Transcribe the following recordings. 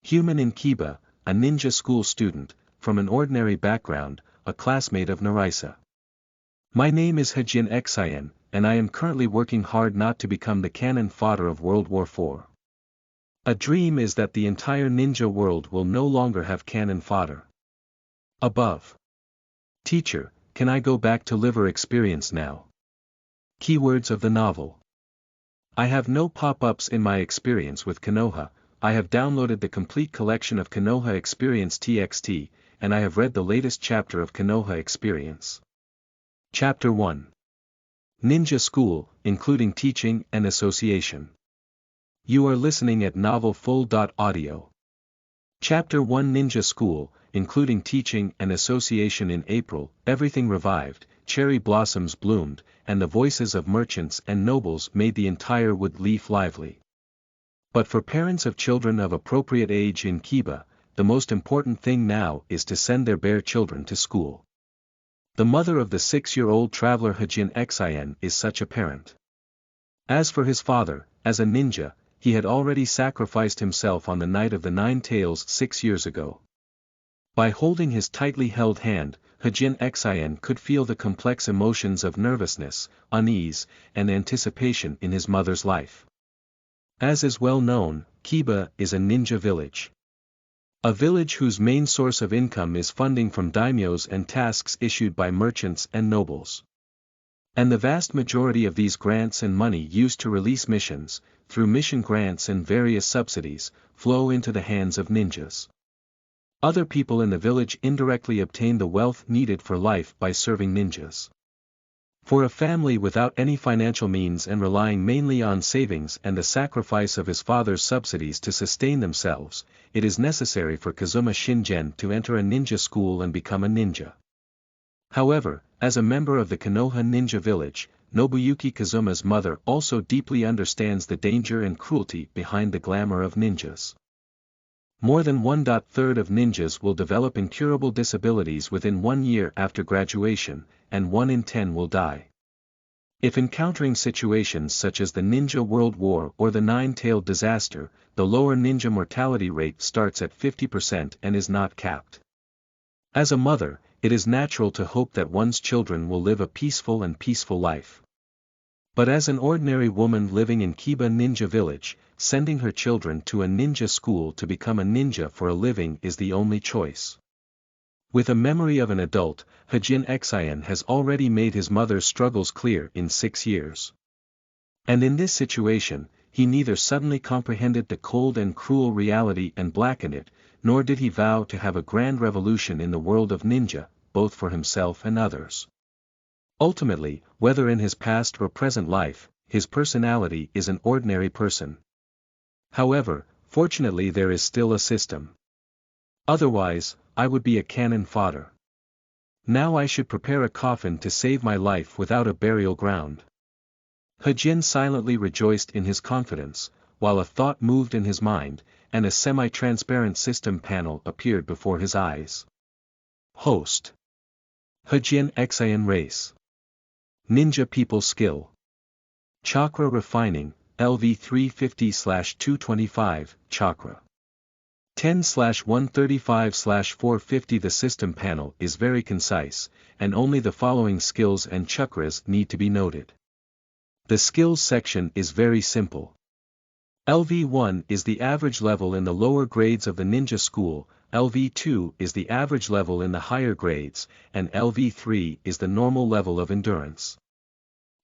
Human in Kiba, a ninja school student, from an ordinary background, a classmate of Narisa. My name is Hejian Xin, and I am currently working hard not to become the cannon fodder of World War IV. A dream is that the entire ninja world will no longer have cannon fodder. Above. Teacher, can I go back to liver experience now? Keywords of the novel. I have no pop-ups in my experience with Konoha. I have downloaded the complete collection of Konoha Experience TXT, and I have read the latest chapter of Konoha Experience. Chapter 1. Ninja School, including teaching and association. You are listening at novelfull.audio. Chapter 1 Ninja School, including teaching and association. In April, everything revived, cherry blossoms bloomed, and the voices of merchants and nobles made the entire wood leaf lively. But for parents of children of appropriate age in Kiba, the most important thing now is to send their bare children to school. The mother of the 6-year-old traveler Hejian Xin is such a parent. As for his father, as a ninja, he had already sacrificed himself on the night of the 9 Tails 6 years ago. By holding his tightly held hand, Hejian Xin could feel the complex emotions of nervousness, unease, and anticipation in his mother's life. As is well known, Kiba is a ninja village. A village whose main source of income is funding from daimyos and tasks issued by merchants and nobles. And the vast majority of these grants and money used to release missions, through mission grants and various subsidies, flow into the hands of ninjas. Other people in the village indirectly obtain the wealth needed for life by serving ninjas. For a family without any financial means and relying mainly on savings and the sacrifice of his father's subsidies to sustain themselves, it is necessary for Kazuma Shingen to enter a ninja school and become a ninja. However, as a member of the Konoha ninja village, Nobuyuki Kazuma's mother also deeply understands the danger and cruelty behind the glamour of ninjas. More than 1/3 of ninjas will develop incurable disabilities within 1 year after graduation, and 1 in 10 will die. If encountering situations such as the Ninja World War or the 9-tailed disaster, the lower ninja mortality rate starts at 50% and is not capped. As a mother, it is natural to hope that one's children will live a peaceful life. But as an ordinary woman living in Kiba Ninja Village, sending her children to a ninja school to become a ninja for a living is the only choice. With a memory of an adult, Hejian Xin has already made his mother's struggles clear in 6 years. And in this situation, he neither suddenly comprehended the cold and cruel reality and blackened it, nor did he vow to have a grand revolution in the world of ninja, both for himself and others. Ultimately, whether in his past or present life, his personality is an ordinary person. However, fortunately there is still a system. Otherwise, I would be a cannon fodder. Now I should prepare a coffin to save my life without a burial ground. Hejian silently rejoiced in his confidence, while a thought moved in his mind, and a semi-transparent system panel appeared before his eyes. Host. Hejian Xin Race. Ninja People Skill. Chakra Refining, LV 350/225, Chakra. 10/135/450. The system panel is very concise, and only the following skills and chakras need to be noted. The skills section is very simple. LV1 is the average level in the lower grades of the ninja school, LV2 is the average level in the higher grades, and LV3 is the normal level of endurance.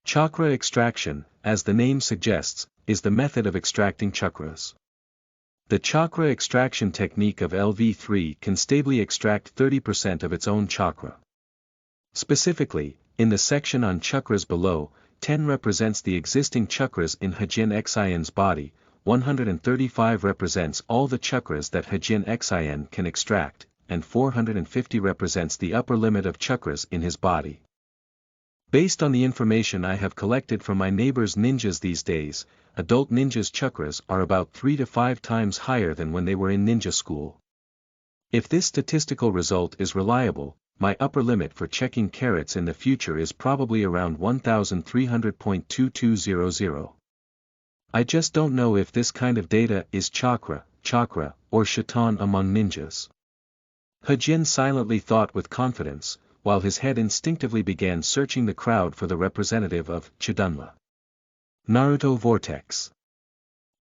Chakra extraction, as the name suggests, is the method of extracting chakras. The chakra extraction technique of LV3 can stably extract 30% of its own chakra. Specifically, in the section on chakras below, 10 represents the existing chakras in Hejian Xin's body, 135 represents all the chakras that Hejian Xin can extract, and 450 represents the upper limit of chakras in his body. Based on the information I have collected from my neighbors ninjas these days, adult ninjas' chakras are about 3 to 5 times higher than when they were in ninja school. If this statistical result is reliable, my upper limit for checking carats in the future is probably around 1300.2200. I just don't know if this kind of data is chakra, or shaitan among ninjas. Hejian silently thought with confidence, while his head instinctively began searching the crowd for the representative of Chidunma. Naruto Vortex.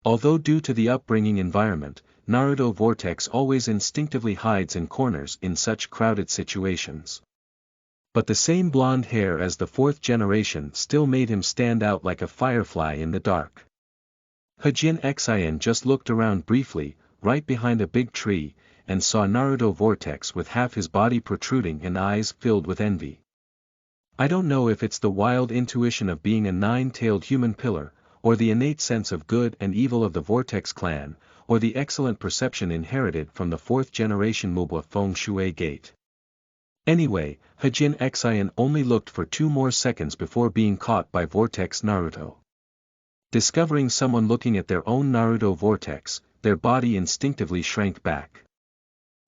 Although due to the upbringing environment, Naruto Vortex always instinctively hides in corners in such crowded situations. But the same blonde hair as the fourth generation still made him stand out like a firefly in the dark. Hejian Xin just looked around briefly, right behind a big tree, and saw Naruto Vortex with half his body protruding and eyes filled with envy. I don't know if it's the wild intuition of being a nine-tailed human pillar, or the innate sense of good and evil of the Vortex clan, or the excellent perception inherited from the fourth generation Mubwa Feng Shui Gate. Anyway, Hejian Xin only looked for 2 more seconds before being caught by Vortex Naruto. Discovering someone looking at their own Naruto Vortex, their body instinctively shrank back.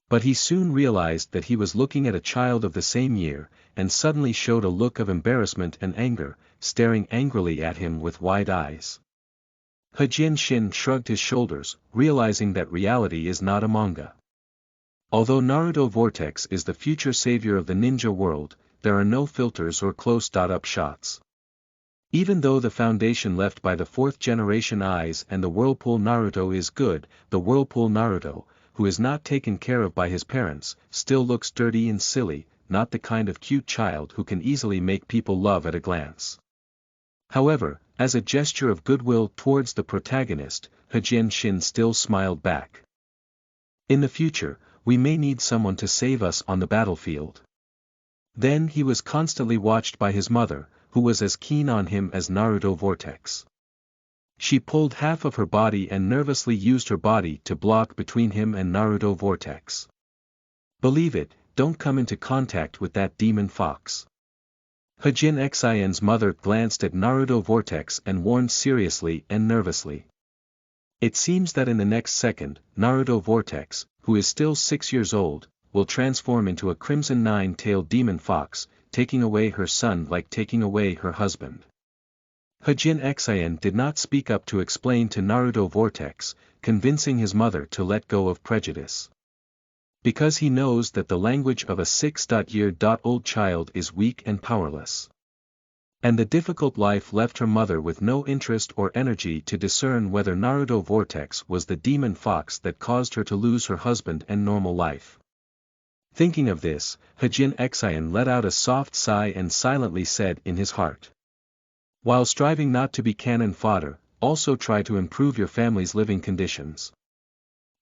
But he soon realized that he was looking at a child of the same year, and suddenly showed a look of embarrassment and anger, staring angrily at him with wide eyes. Hejian Xin shrugged his shoulders, realizing that reality is not a manga. Although Naruto Vortex is the future savior of the ninja world, there are no filters or close-up shots. Even though the foundation left by the fourth generation eyes and the Whirlpool Naruto is good, the Whirlpool Naruto, who is not taken care of by his parents, still looks dirty and silly, not the kind of cute child who can easily make people love at a glance. However, as a gesture of goodwill towards the protagonist, Hejian Xin still smiled back. In the future, we may need someone to save us on the battlefield. Then he was constantly watched by his mother, who was as keen on him as Naruto Vortex. She pulled half of her body and nervously used her body to block between him and Naruto Vortex. Believe it, don't come into contact with that demon fox. Hejian Xin's mother glanced at Naruto Vortex and warned seriously and nervously. It seems that in the next second, Naruto Vortex, who is still 6 years old, will transform into a crimson 9-tailed demon fox, taking away her son like taking away her husband. Hejian Xin did not speak up to explain to Naruto Vortex, convincing his mother to let go of prejudice. Because he knows that the language of a 6-year-old child is weak and powerless. And the difficult life left her mother with no interest or energy to discern whether Naruto Vortex was the demon fox that caused her to lose her husband and normal life. Thinking of this, Hejian Xin let out a soft sigh and silently said in his heart. While striving not to be cannon fodder, also try to improve your family's living conditions.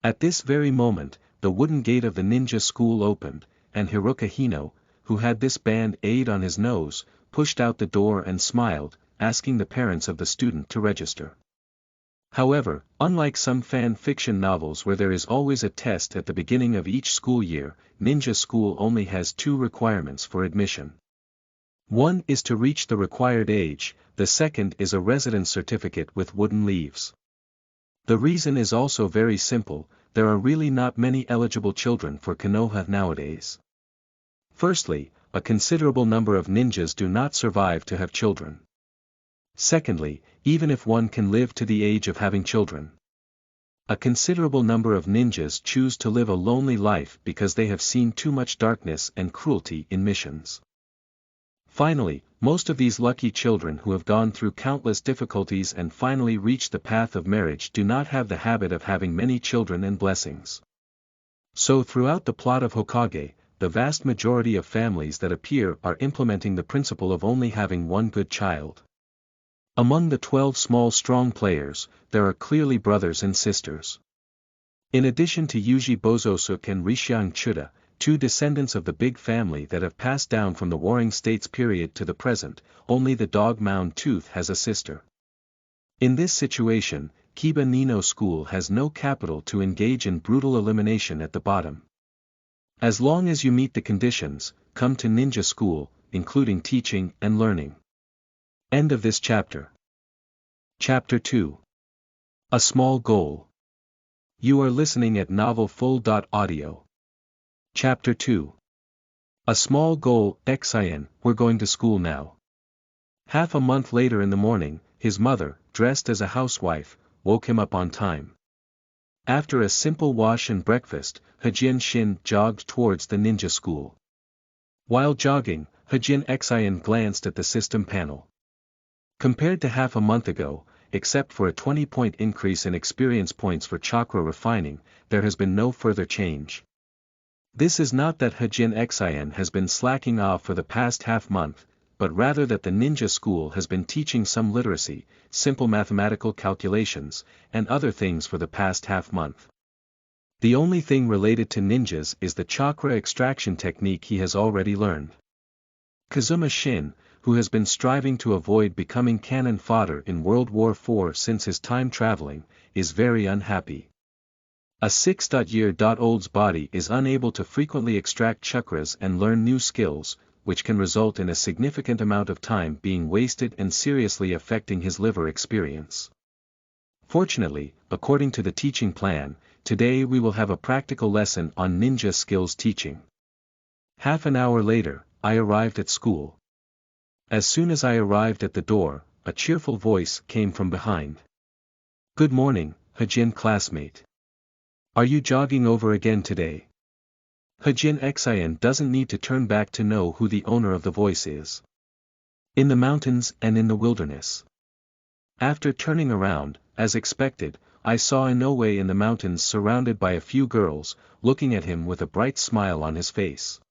At this very moment, the wooden gate of the ninja school opened, and Iruka Hino, who had this band-aid on his nose, pushed out the door and smiled, asking the parents of the student to register. However, unlike some fan fiction novels where there is always a test at the beginning of each school year, ninja school only has 2 requirements for admission. One is to reach the required age, the second is a residence certificate with wooden leaves. The reason is also very simple, there are really not many eligible children for Konoha nowadays. Firstly, a considerable number of ninjas do not survive to have children. Secondly, even if one can live to the age of having children, a considerable number of ninjas choose to live a lonely life because they have seen too much darkness and cruelty in missions. Finally, most of these lucky children who have gone through countless difficulties and finally reached the path of marriage do not have the habit of having many children and blessings. So throughout the plot of Hokage, the vast majority of families that appear are implementing the principle of only having one good child. Among the 12 small strong players, there are clearly brothers and sisters. In addition to Yuji Bozosuk and Rishiang Chuda, 2 descendants of the big family that have passed down from the Warring States period to the present, only the dog Mound Tooth has a sister. In this situation, Kiba Nino School has no capital to engage in brutal elimination at the bottom. As long as you meet the conditions, come to ninja school, including teaching and learning. End of this chapter. Chapter 2. A Small Goal. You are listening at novelfull.audio. Chapter 2. A Small Goal. Xin, we're going to school now. Half a month later in the morning, his mother, dressed as a housewife, woke him up on time. After a simple wash and breakfast, Hejian Xin jogged towards the ninja school. While jogging, Hejian Xin glanced at the system panel. Compared to half a month ago, except for a 20-point increase in experience points for chakra refining, there has been no further change. This is not that Hejian Xin has been slacking off for the past half-month, but rather that the ninja school has been teaching some literacy, simple mathematical calculations, and other things for the past half-month. The only thing related to ninjas is the chakra extraction technique he has already learned. Kazuma Shin, who has been striving to avoid becoming cannon fodder in World War IV since his time traveling, is very unhappy. A 6-year-old's body is unable to frequently extract chakras and learn new skills, which can result in a significant amount of time being wasted and seriously affecting his liver experience. Fortunately, according to the teaching plan, today we will have a practical lesson on ninja skills teaching. Half an hour later, I arrived at school. As soon as I arrived at the door, a cheerful voice came from behind. "Good morning, Hejian classmate. Are you jogging over again today?" Hejian Xin doesn't need to turn back to know who the owner of the voice is. In the mountains and in the wilderness. After turning around, as expected, I saw Inoue in the mountains surrounded by a few girls, looking at him with a bright smile on his face.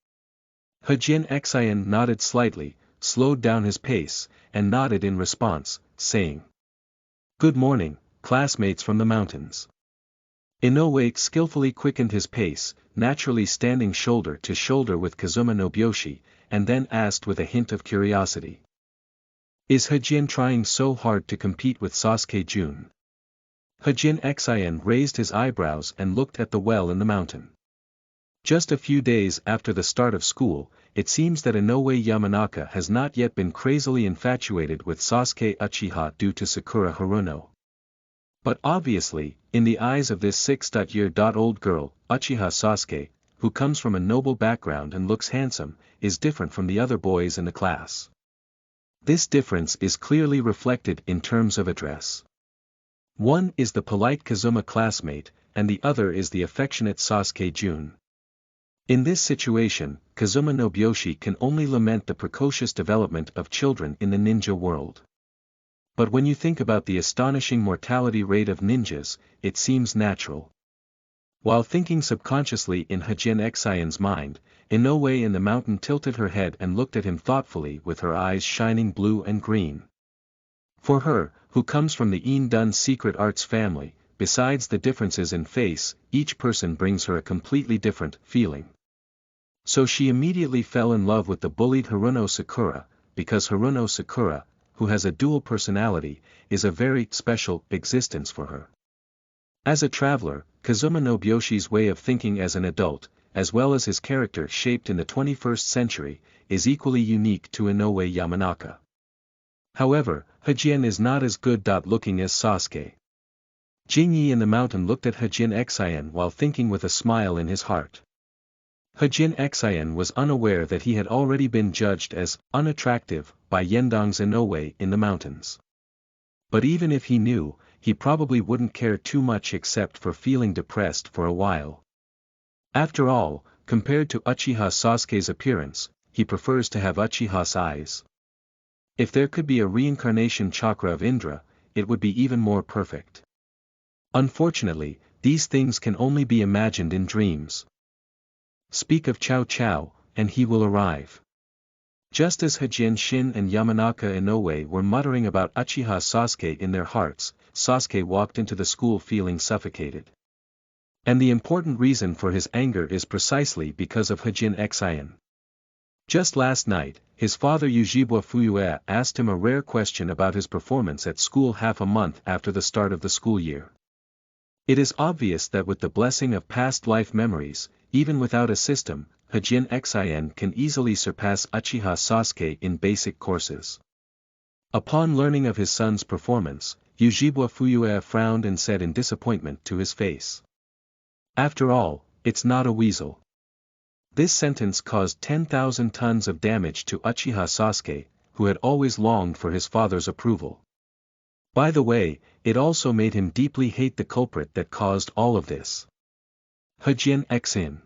Hejian Xin nodded slightly, slowed down his pace, and nodded in response, saying, "Good morning, classmates from the mountains." Inoue skillfully quickened his pace, naturally standing shoulder to shoulder with Kazuma Nobuyoshi, and then asked with a hint of curiosity. "Is Hejian trying so hard to compete with Sasuke Jun?" Hejian Xin raised his eyebrows and looked at the well in the mountain. Just a few days after the start of school, it seems that Inoue Yamanaka has not yet been crazily infatuated with Sasuke Uchiha due to Sakura Haruno. But obviously, in the eyes of this 6-year-old girl, Uchiha Sasuke, who comes from a noble background and looks handsome, is different from the other boys in the class. This difference is clearly reflected in terms of address. One is the polite Kazuma classmate, and the other is the affectionate Sasuke Jun. In this situation, Kazuma Nobuyoshi can only lament the precocious development of children in the ninja world. But when you think about the astonishing mortality rate of ninjas, it seems natural. While thinking subconsciously in Hejian Xin's mind, Inoue in the mountain tilted her head and looked at him thoughtfully with her eyes shining blue and green. For her, who comes from the Indun secret arts family, besides the differences in face, each person brings her a completely different feeling. So she immediately fell in love with the bullied Haruno Sakura, because Haruno Sakura, who has a dual personality, is a very special existence for her. As a traveler, Kazuma Nobuyoshi's way of thinking as an adult, as well as his character shaped in the 21st century, is equally unique to Inoue Yamanaka. However, Hejian is not as good-looking as Sasuke. Yiyi in the mountain looked at Hejian Xin while thinking with a smile in his heart. Hejian Xin was unaware that he had already been judged as unattractive by Yendong's Inoue in the mountains. But even if he knew, he probably wouldn't care too much except for feeling depressed for a while. After all, compared to Uchiha Sasuke's appearance, he prefers to have Uchiha's eyes. If there could be a reincarnation chakra of Indra, it would be even more perfect. Unfortunately, these things can only be imagined in dreams. Speak of Cao Cao, and he will arrive. Just as Hejian Xin and Yamanaka Inoue were muttering about Uchiha Sasuke in their hearts, Sasuke walked into the school feeling suffocated. And the important reason for his anger is precisely because of Hejian Xin. Just last night, his father Yujibwa Fuyue asked him a rare question about his performance at school half a month after the start of the school year. It is obvious that with the blessing of past life memories, even without a system, Hejian Xin can easily surpass Uchiha Sasuke in basic courses. Upon learning of his son's performance, Yujibwa Fuyue frowned and said in disappointment to his face. After all, it's not a weasel. This sentence caused 10,000 tons of damage to Uchiha Sasuke, who had always longed for his father's approval. By the way, it also made him deeply hate the culprit that caused all of this. Hejian Xin.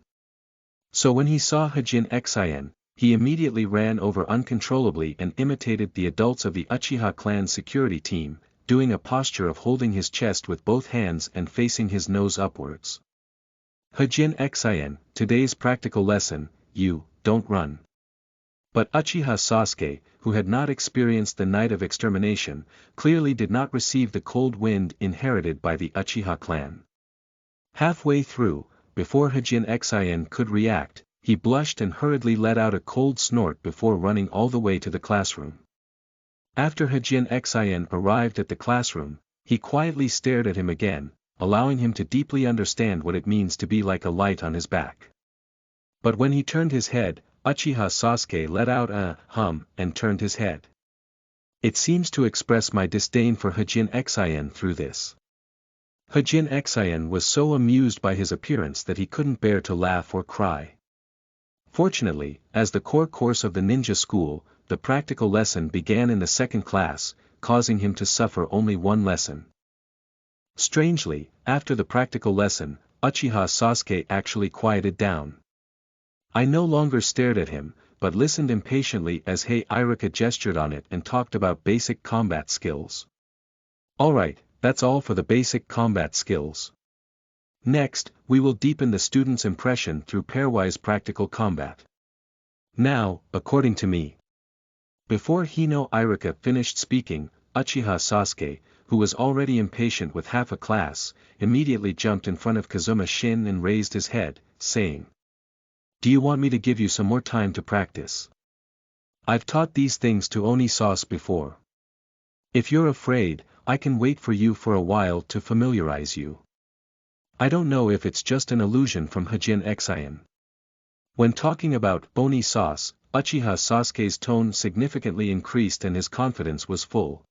So when he saw Hejian Xin, he immediately ran over uncontrollably and imitated the adults of the Uchiha clan security team, doing a posture of holding his chest with both hands and facing his nose upwards. Hejian Xin, today's practical lesson, you, don't run. But Uchiha Sasuke, who had not experienced the night of extermination, clearly did not receive the cold wind inherited by the Uchiha clan. Halfway through, before Hejian Xin could react, he blushed and hurriedly let out a cold snort before running all the way to the classroom. After Hejian Xin arrived at the classroom, he quietly stared at him again, allowing him to deeply understand what it means to be like a light on his back. But when he turned his head, Uchiha Sasuke let out a hum and turned his head. It seems to express my disdain for Hejian Xin through this. Hejian Xin was so amused by his appearance that he couldn't bear to laugh or cry. Fortunately, as the core course of the ninja school, the practical lesson began in the second class, causing him to suffer only one lesson. Strangely, after the practical lesson, Uchiha Sasuke actually quieted down. I no longer stared at him, but listened impatiently as Iruka gestured on it and talked about basic combat skills. Alright, that's all for the basic combat skills. Next, we will deepen the student's impression through pairwise practical combat. Now, according to me. Before Iruka finished speaking, Uchiha Sasuke, who was already impatient with half a class, immediately jumped in front of Kazuma Shin and raised his head, saying, "Do you want me to give you some more time to practice? I've taught these things to Oni-sauce before. If you're afraid, I can wait for you for a while to familiarize you. I don't know if it's just an illusion from Hejian Xin." When talking about Oni-sauce, Uchiha Sasuke's tone significantly increased and his confidence was full.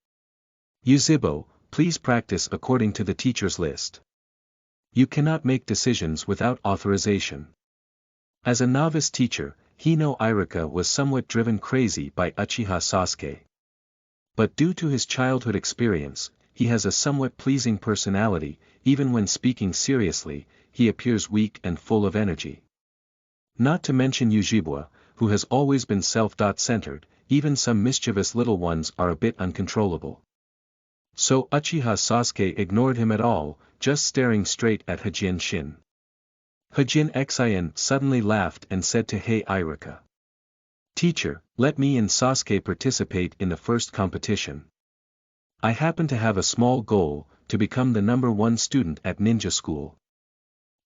"Yuzhibo, please practice according to the teacher's list. You cannot make decisions without authorization." As a novice teacher, Iruka was somewhat driven crazy by Uchiha Sasuke. But due to his childhood experience, he has a somewhat pleasing personality. Even when speaking seriously, he appears weak and full of energy. Not to mention Yuzhibo, who has always been self-centered, even some mischievous little ones are a bit uncontrollable. So Uchiha Sasuke ignored him at all, just staring straight at Hejian Xin. Hejian Xin suddenly laughed and said to Iruka, "Teacher, let me and Sasuke participate in the first competition. I happen to have a small goal, to become the #1 student at ninja school.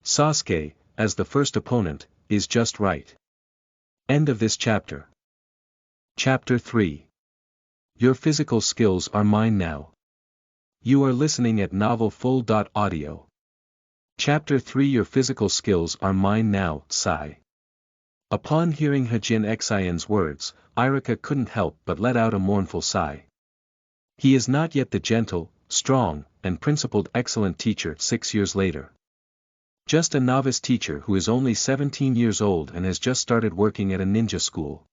Sasuke, as the first opponent, is just right." End of this chapter. Chapter 3. Your physical skills are mine now. You are listening at novelfull.audio. Chapter 3. Your physical skills are mine now, sigh. Upon hearing Hejian Xin's words, Iruka couldn't help but let out a mournful sigh. He is not yet the gentle, strong, and principled excellent teacher 6 years later. Just a novice teacher who is only 17 years old and has just started working at a ninja school.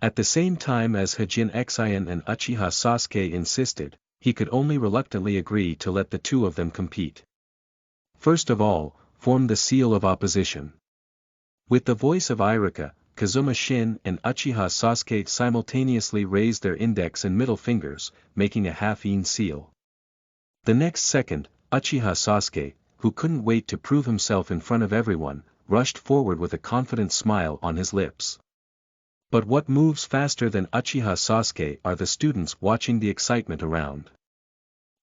At the same time as Hejian Xin and Uchiha Sasuke insisted, he could only reluctantly agree to let the two of them compete. First of all, form the seal of opposition. With the voice of Iruka, Kazuma Shin and Uchiha Sasuke simultaneously raised their index and middle fingers, making a half-een seal. The next second, Uchiha Sasuke, who couldn't wait to prove himself in front of everyone, rushed forward with a confident smile on his lips. But what moves faster than Uchiha Sasuke are the students watching the excitement around.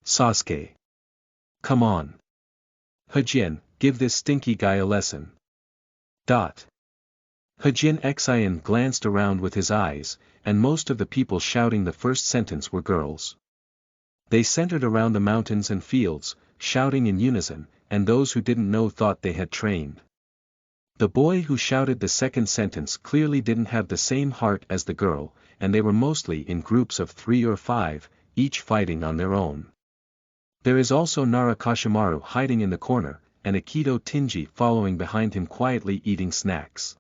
"Sasuke. Come on. Hejian, give this stinky guy a lesson." Hejian Xin glanced around with his eyes, and most of the people shouting the first sentence were girls. They centered around the mountains and fields, shouting in unison, and those who didn't know thought they had trained. The boy who shouted the second sentence clearly didn't have the same heart as the girl, and they were mostly in groups of 3 or 5, each fighting on their own. There is also Nara Kashimaru hiding in the corner, and Aikido Tinji following behind him quietly eating snacks.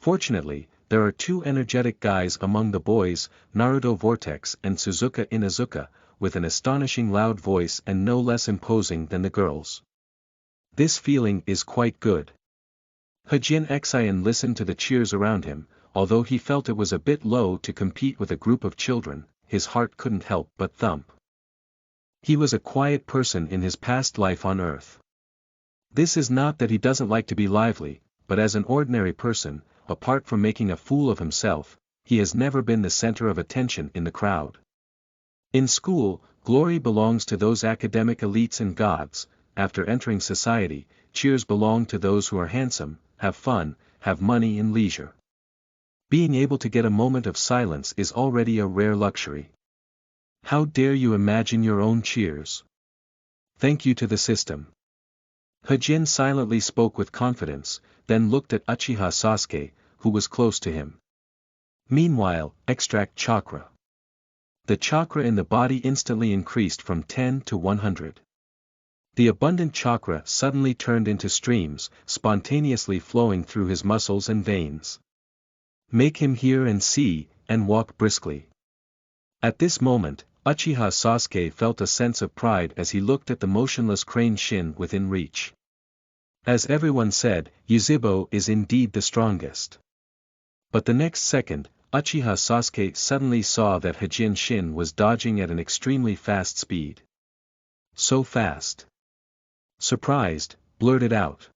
Fortunately, there are 2 energetic guys among the boys, Naruto Vortex and Suzuka Inazuka, with an astonishing loud voice and no less imposing than the girls. This feeling is quite good. Hejian Xin listened to the cheers around him, although he felt it was a bit low to compete with a group of children, his heart couldn't help but thump. He was a quiet person in his past life on Earth. This is not that he doesn't like to be lively, but as an ordinary person, apart from making a fool of himself, he has never been the center of attention in the crowd. In school, glory belongs to those academic elites and gods. After entering society, cheers belong to those who are handsome, have fun, have money and leisure. Being able to get a moment of silence is already a rare luxury. How dare you imagine your own cheers? Thank you to the system. Hejian silently spoke with confidence, then looked at Uchiha Sasuke, who was close to him. Meanwhile, extract chakra. The chakra in the body instantly increased from 10 to 100. The abundant chakra suddenly turned into streams, spontaneously flowing through his muscles and veins. Make him hear and see, and walk briskly. At this moment, Uchiha Sasuke felt a sense of pride as he looked at the motionless crane Shin within reach. As everyone said, Yuzhibo is indeed the strongest. But the next second, Uchiha Sasuke suddenly saw that Hejian Xin was dodging at an extremely fast speed. So fast. Surprised, blurted out.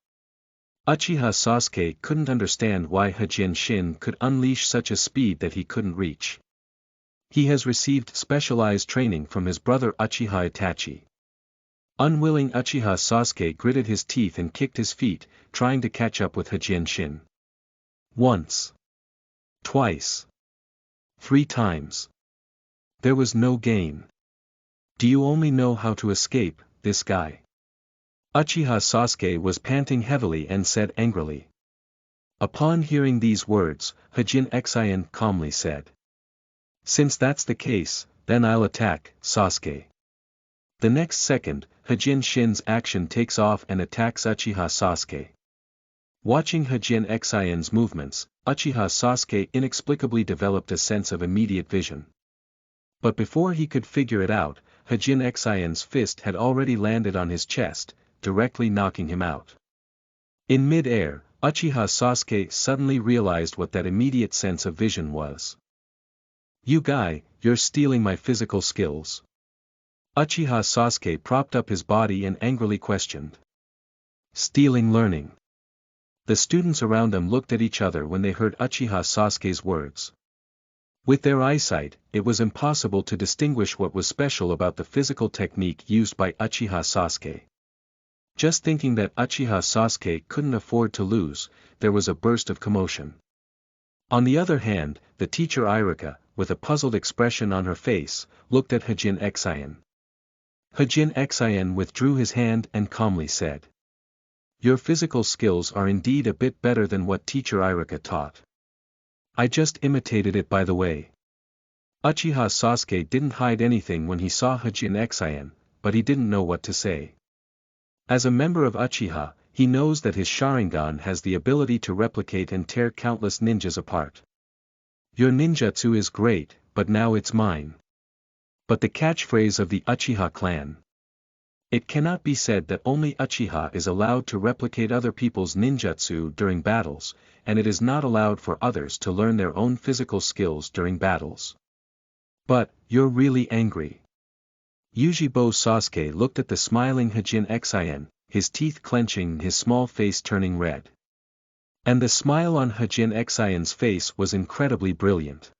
Uchiha Sasuke couldn't understand why Hejian Xin could unleash such a speed that he couldn't reach. He has received specialized training from his brother Uchiha Itachi. Unwilling, Uchiha Sasuke gritted his teeth and kicked his feet, trying to catch up with Hejian Xin. Once. Twice. 3 times. There was no gain. Do you only know how to escape, this guy? Uchiha Sasuke was panting heavily and said angrily. Upon hearing these words, Hejian Xin calmly said. Since that's the case, then I'll attack, Sasuke. The next second, Hejian Xin's action takes off and attacks Uchiha Sasuke. Watching Hejian Xin's movements, Uchiha Sasuke inexplicably developed a sense of immediate vision. But before he could figure it out, Hejian Xin's fist had already landed on his chest, directly knocking him out. In mid-air, Uchiha Sasuke suddenly realized what that immediate sense of vision was. You guy, you're stealing my physical skills. Uchiha Sasuke propped up his body and angrily questioned. Stealing learning. The students around them looked at each other when they heard Uchiha Sasuke's words. With their eyesight, it was impossible to distinguish what was special about the physical technique used by Uchiha Sasuke. Just thinking that Uchiha Sasuke couldn't afford to lose, there was a burst of commotion. On the other hand, the teacher Iruka, with a puzzled expression on her face, looked at Hejian Xin. Hejian Xin withdrew his hand and calmly said. Your physical skills are indeed a bit better than what teacher Iruka taught. I just imitated it by the way. Uchiha Sasuke didn't hide anything when he saw Hejian Xin, but he didn't know what to say. As a member of Uchiha, he knows that his Sharingan has the ability to replicate and tear countless ninjas apart. Your ninjutsu is great, but now it's mine. But the catchphrase of the Uchiha clan. It cannot be said that only Uchiha is allowed to replicate other people's ninjutsu during battles, and it is not allowed for others to learn their own physical skills during battles. But, you're really angry. Yuzhibo Sasuke looked at the smiling Hejian Xin, his teeth clenching, his small face turning red. And the smile on Hejian Xin's face was incredibly brilliant.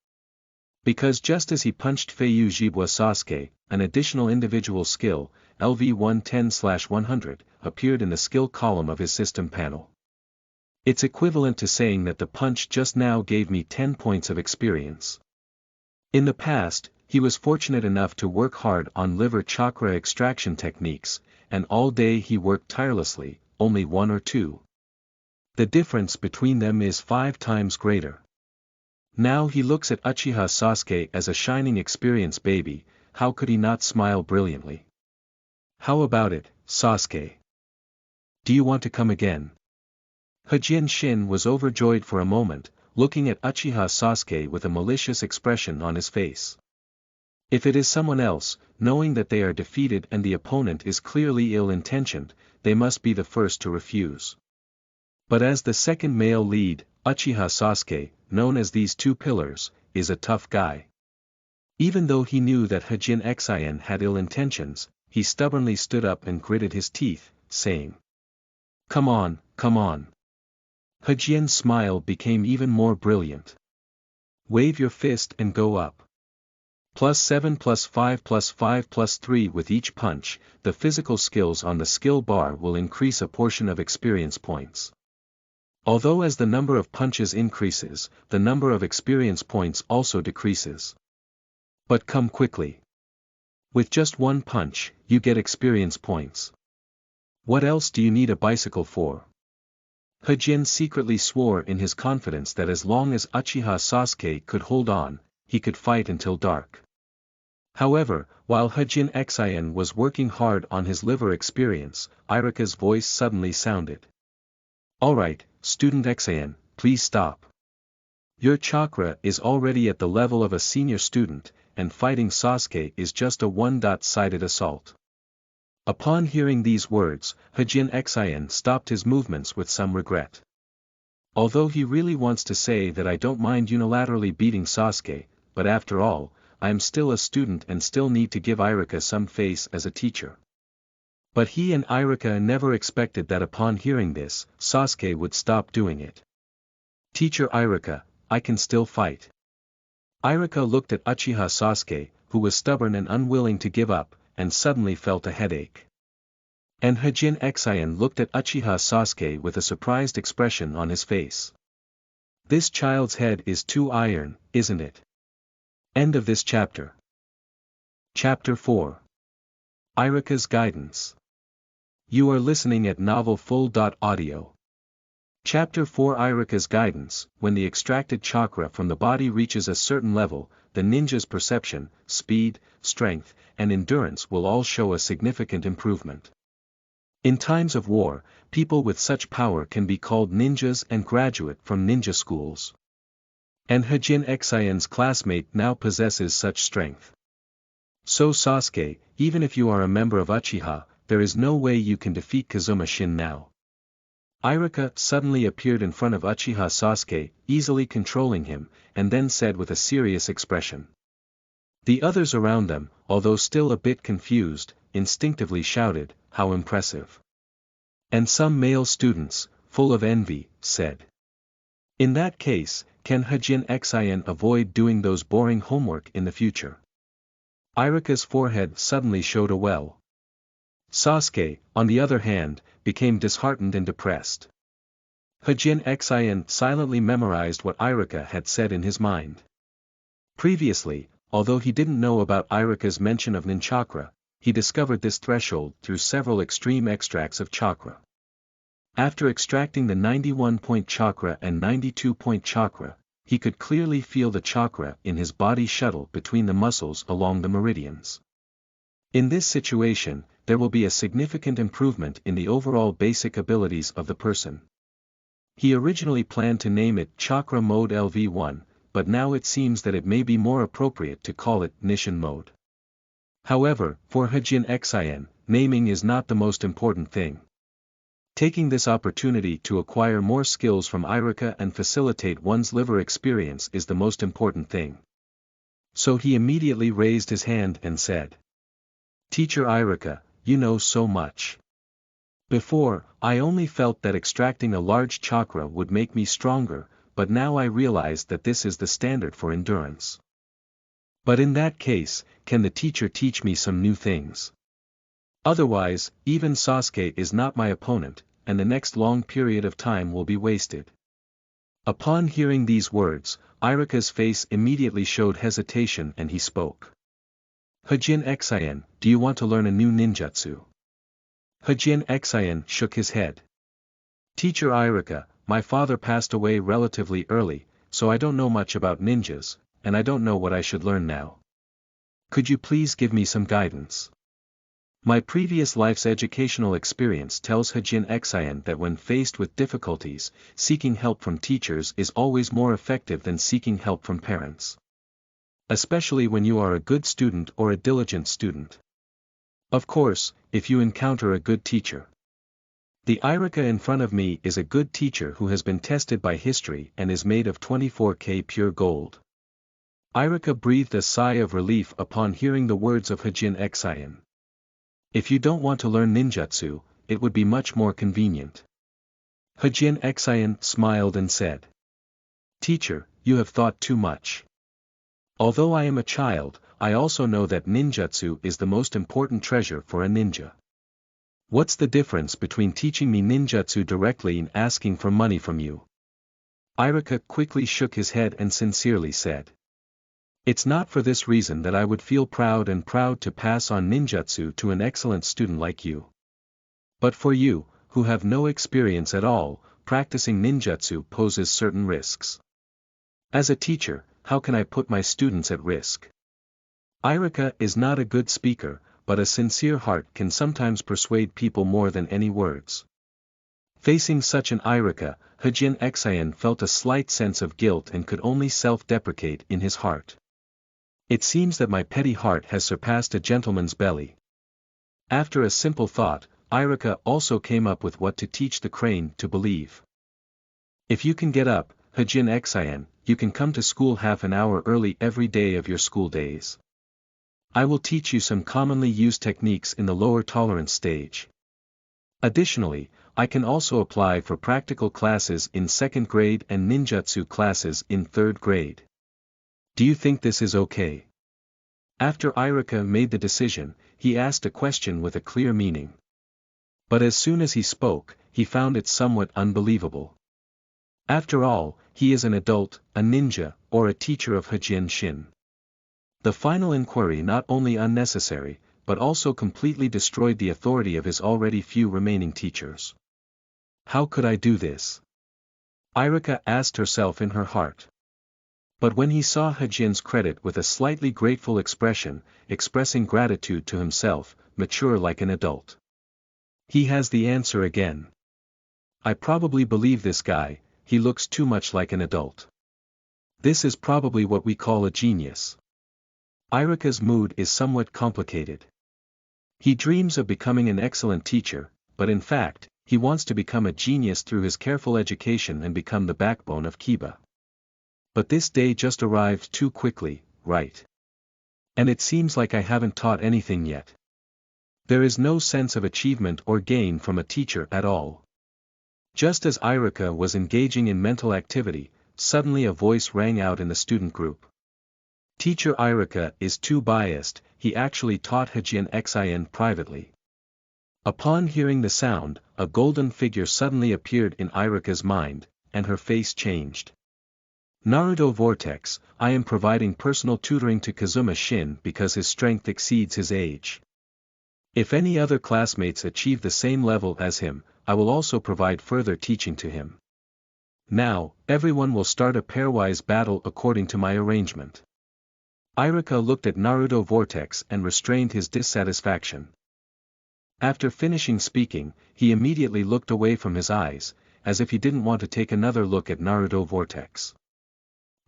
Because just as he punched Feiyu Jibwa Sasuke, an additional individual skill, LV110/100, appeared in the skill column of his system panel. It's equivalent to saying that the punch just now gave me 10 points of experience. In the past, he was fortunate enough to work hard on liver chakra extraction techniques, and all day he worked tirelessly, only 1 or 2. The difference between them is 5 times greater. Now he looks at Uchiha Sasuke as a shining experience baby. How could he not smile brilliantly? How about it, Sasuke? Do you want to come again? Hejian Xin was overjoyed for a moment, looking at Uchiha Sasuke with a malicious expression on his face. If it is someone else, knowing that they are defeated and the opponent is clearly ill-intentioned, they must be the first to refuse. But as the second male lead, Uchiha Sasuke, known as these two pillars, is a tough guy. Even though he knew that Hejian Xin had ill intentions, he stubbornly stood up and gritted his teeth, saying, "Come on, come on." Hejian's smile became even more brilliant. "Wave your fist and go up. +7 +5 +5 +3 with each punch, the physical skills on the skill bar will increase a portion of experience points. Although as the number of punches increases, the number of experience points also decreases. But come quickly. With just one punch, you get experience points. What else do you need a bicycle for?" Hejian secretly swore in his confidence that as long as Uchiha Sasuke could hold on, he could fight until dark. However, while Hejian Xin was working hard on his liver experience, Iruka's voice suddenly sounded. "Alright, student Xin, please stop. Your chakra is already at the level of a senior student, and fighting Sasuke is just a one-sided assault." Upon hearing these words, Hejian Xin stopped his movements with some regret. Although he really wants to say that I don't mind unilaterally beating Sasuke, but after all, I am still a student and still need to give Iruka some face as a teacher. But he and Iruka never expected that upon hearing this, Sasuke would stop doing it. "Teacher Iruka, I can still fight." Iruka looked at Uchiha Sasuke, who was stubborn and unwilling to give up, and suddenly felt a headache. And Hejian Xin looked at Uchiha Sasuke with a surprised expression on his face. This child's head is too iron, isn't it? End of this chapter. Chapter 4. Iruka's Guidance. You are listening at novelfull.audio. Chapter 4 Iruka's Guidance. When the extracted chakra from the body reaches a certain level, the ninja's perception, speed, strength, and endurance will all show a significant improvement. In times of war, people with such power can be called ninjas and graduate from ninja schools. And Hejian Xin's classmate now possesses such strength. So Sasuke, even if you are a member of Uchiha, there is no way you can defeat Kazuma Shin now. Iruka suddenly appeared in front of Uchiha Sasuke, easily controlling him, and then said with a serious expression. The others around them, although still a bit confused, instinctively shouted, "How impressive!" And some male students, full of envy, said. In that case, can Hejian Xin avoid doing those boring homework in the future? Iruka's forehead suddenly showed a well. Sasuke, on the other hand, became disheartened and depressed. Hejian Xin silently memorized what Iruka had said in his mind. Previously, although he didn't know about Iruka's mention of ninchakra, he discovered this threshold through several extreme extracts of chakra. After extracting the 91-point chakra and 92-point chakra, he could clearly feel the chakra in his body shuttle between the muscles along the meridians. In this situation, there will be a significant improvement in the overall basic abilities of the person. He originally planned to name it Chakra Mode LV1, but now it seems that it may be more appropriate to call it Nishin Mode. However, for Hejian Xin, naming is not the most important thing. Taking this opportunity to acquire more skills from Iruka and facilitate one's liver experience is the most important thing. So he immediately raised his hand and said, "Teacher Iruka, you know so much. Before, I only felt that extracting a large chakra would make me stronger, but now I realize that this is the standard for endurance. But in that case, can the teacher teach me some new things? Otherwise, even Sasuke is not my opponent, and the next long period of time will be wasted." Upon hearing these words, Iruka's face immediately showed hesitation and he spoke. "Hejian Xin, do you want to learn a new ninjutsu?" Hejian Xin shook his head. "Teacher Iruka, my father passed away relatively early, so I don't know much about ninjas, and I don't know what I should learn now. Could you please give me some guidance? My previous life's educational experience tells Hejian Xin that when faced with difficulties, seeking help from teachers is always more effective than seeking help from parents. especially when you are a good student or a diligent student. Of course, if you encounter a good teacher. The Iruka in front of me is a good teacher who has been tested by history and is made of 24K pure gold. Iruka breathed a sigh of relief upon hearing the words of Hejian Xin. If you don't want to learn ninjutsu, it would be much more convenient. Hejian Xin smiled and said. Teacher, you have thought too much. Although I am a child, I also know that ninjutsu is the most important treasure for a ninja. What's the difference between teaching me ninjutsu directly and asking for money from you? Iruka quickly shook his head and sincerely said. It's not for this reason that I would feel proud to pass on ninjutsu to an excellent student like you. But for you, who have no experience at all, practicing ninjutsu poses certain risks. As a teacher, how can I put my students at risk? Iruka is not a good speaker, but a sincere heart can sometimes persuade people more than any words. Facing such an Iruka, Hejian Xin felt a slight sense of guilt and could only self-deprecate in his heart. It seems that my petty heart has surpassed a gentleman's belly. After a simple thought, Iruka also came up with what to teach the crane to believe. If you can get up, Hejian Xin, you can come to school half an hour early every day of your school days. I will teach you some commonly used techniques in the lower tolerance stage. Additionally, I can also apply for practical classes in 2nd grade and ninjutsu classes in 3rd grade. Do you think this is okay? After Iruka made the decision, he asked a question with a clear meaning. But as soon as he spoke, he found it somewhat unbelievable. After all, he is an adult, a ninja, or a teacher of Hejian Xin. The final inquiry not only unnecessary, but also completely destroyed the authority of his already few remaining teachers. How could I do this? Iruka asked herself in her heart. But when he saw Hejian's credit with a slightly grateful expression, expressing gratitude to himself, mature like an adult. He has the answer again. I probably believe this guy, he looks too much like an adult. This is probably what we call a genius. Iruka's mood is somewhat complicated. He dreams of becoming an excellent teacher, but in fact, he wants to become a genius through his careful education and become the backbone of Kiba. But this day just arrived too quickly, right? And it seems like I haven't taught anything yet. There is no sense of achievement or gain from a teacher at all. Just as Iruka was engaging in mental activity, suddenly a voice rang out in the student group. Teacher Iruka is too biased, he actually taught Hejian Xin privately. Upon hearing the sound, a golden figure suddenly appeared in Iruka's mind, and her face changed. Naruto Vortex, I am providing personal tutoring to Kazuma Shin because his strength exceeds his age. If any other classmates achieve the same level as him, I will also provide further teaching to him. Now, everyone will start a pairwise battle according to my arrangement. Iruka looked at Naruto Vortex and restrained his dissatisfaction. After finishing speaking, he immediately looked away from his eyes, as if he didn't want to take another look at Naruto Vortex.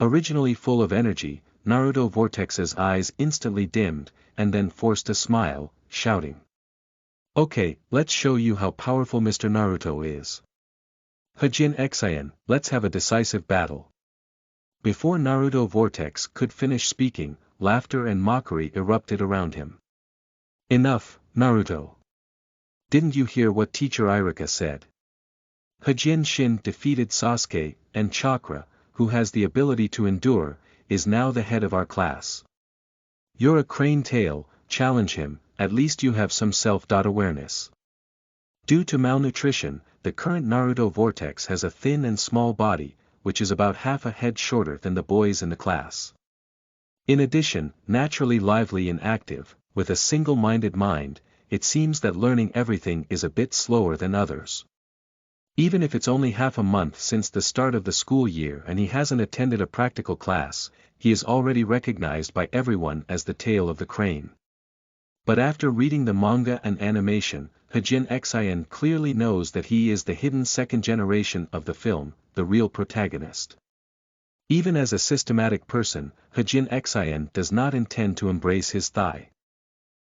Originally full of energy, Naruto Vortex's eyes instantly dimmed, and then forced a smile, shouting. Okay, let's show you how powerful Mr. Naruto is. Hejian Xin, let's have a decisive battle. Before Naruto Vortex could finish speaking, laughter and mockery erupted around him. Enough, Naruto. Didn't you hear what Teacher Iruka said? Hejian Xin defeated Sasuke, and Chakra, who has the ability to endure, is now the head of our class. You're a crane tail, challenge him, at least you have some self-awareness. Due to malnutrition, the current Naruto Vortex has a thin and small body, which is about half a head shorter than the boys in the class. In addition, naturally lively and active, with a single-minded mind, it seems that learning everything is a bit slower than others. Even if it's only half a month since the start of the school year and he hasn't attended a practical class, he is already recognized by everyone as the tail of the crane. But after reading the manga and animation, Hejian Xin clearly knows that he is the hidden second generation of the film, the real protagonist. Even as a systematic person, Hejian Xin does not intend to embrace his thigh.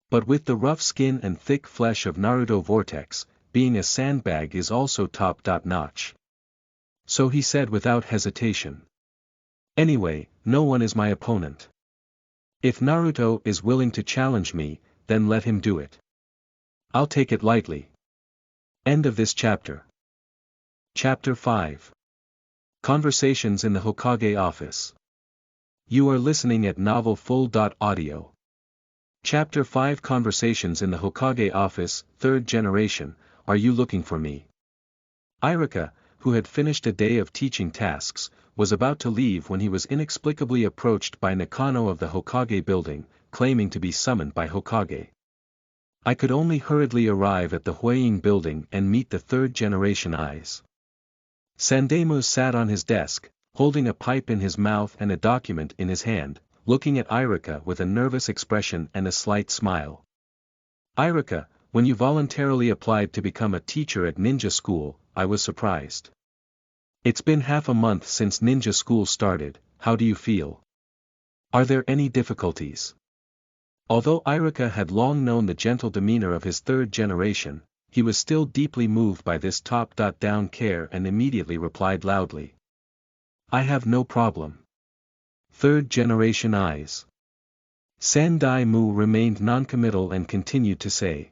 But with the rough skin and thick flesh of Naruto Vortex, being a sandbag is also top-notch. So he said without hesitation. Anyway, no one is my opponent. If Naruto is willing to challenge me, then let him do it. I'll take it lightly. End of this chapter. Chapter 5. Conversations in the Hokage Office. You are listening at novelfull.audio. Chapter 5 Conversations in the Hokage Office, 3rd Generation, Are You Looking for Me? Iruka, who had finished a day of teaching tasks, was about to leave when he was inexplicably approached by Nakano of the Hokage building, claiming to be summoned by Hokage. I could only hurriedly arrive at the Huiying building and meet the 3rd Generation eyes. Sandemu sat on his desk, holding a pipe in his mouth and a document in his hand, looking at Iruka with a nervous expression and a slight smile. Iruka, when you voluntarily applied to become a teacher at ninja school, I was surprised. It's been half a month since ninja school started, how do you feel? Are there any difficulties? Although Iruka had long known the gentle demeanor of his 3rd generation, he was still deeply moved by this top-down care and immediately replied loudly. I have no problem. 3rd generation eyes. Sandemu remained noncommittal and continued to say.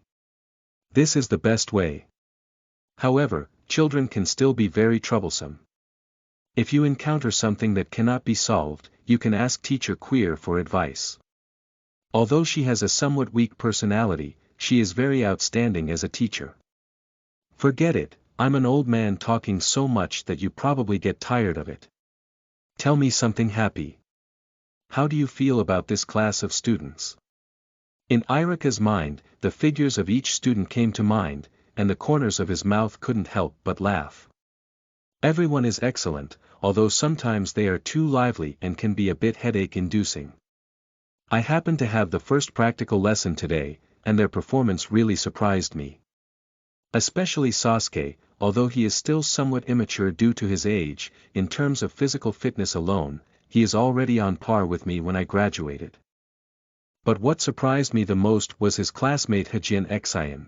This is the best way. However, children can still be very troublesome. If you encounter something that cannot be solved, you can ask Teacher Queer for advice. Although she has a somewhat weak personality, she is very outstanding as a teacher. Forget it, I'm an old man talking so much that you probably get tired of it. Tell me something happy. How do you feel about this class of students? In Iruka's mind, the figures of each student came to mind, and the corners of his mouth couldn't help but laugh. Everyone is excellent, although sometimes they are too lively and can be a bit headache-inducing. I happened to have the first practical lesson today, and their performance really surprised me. Especially Sasuke, although he is still somewhat immature due to his age, in terms of physical fitness alone, he is already on par with me when I graduated. But what surprised me the most was his classmate Hejian Xin.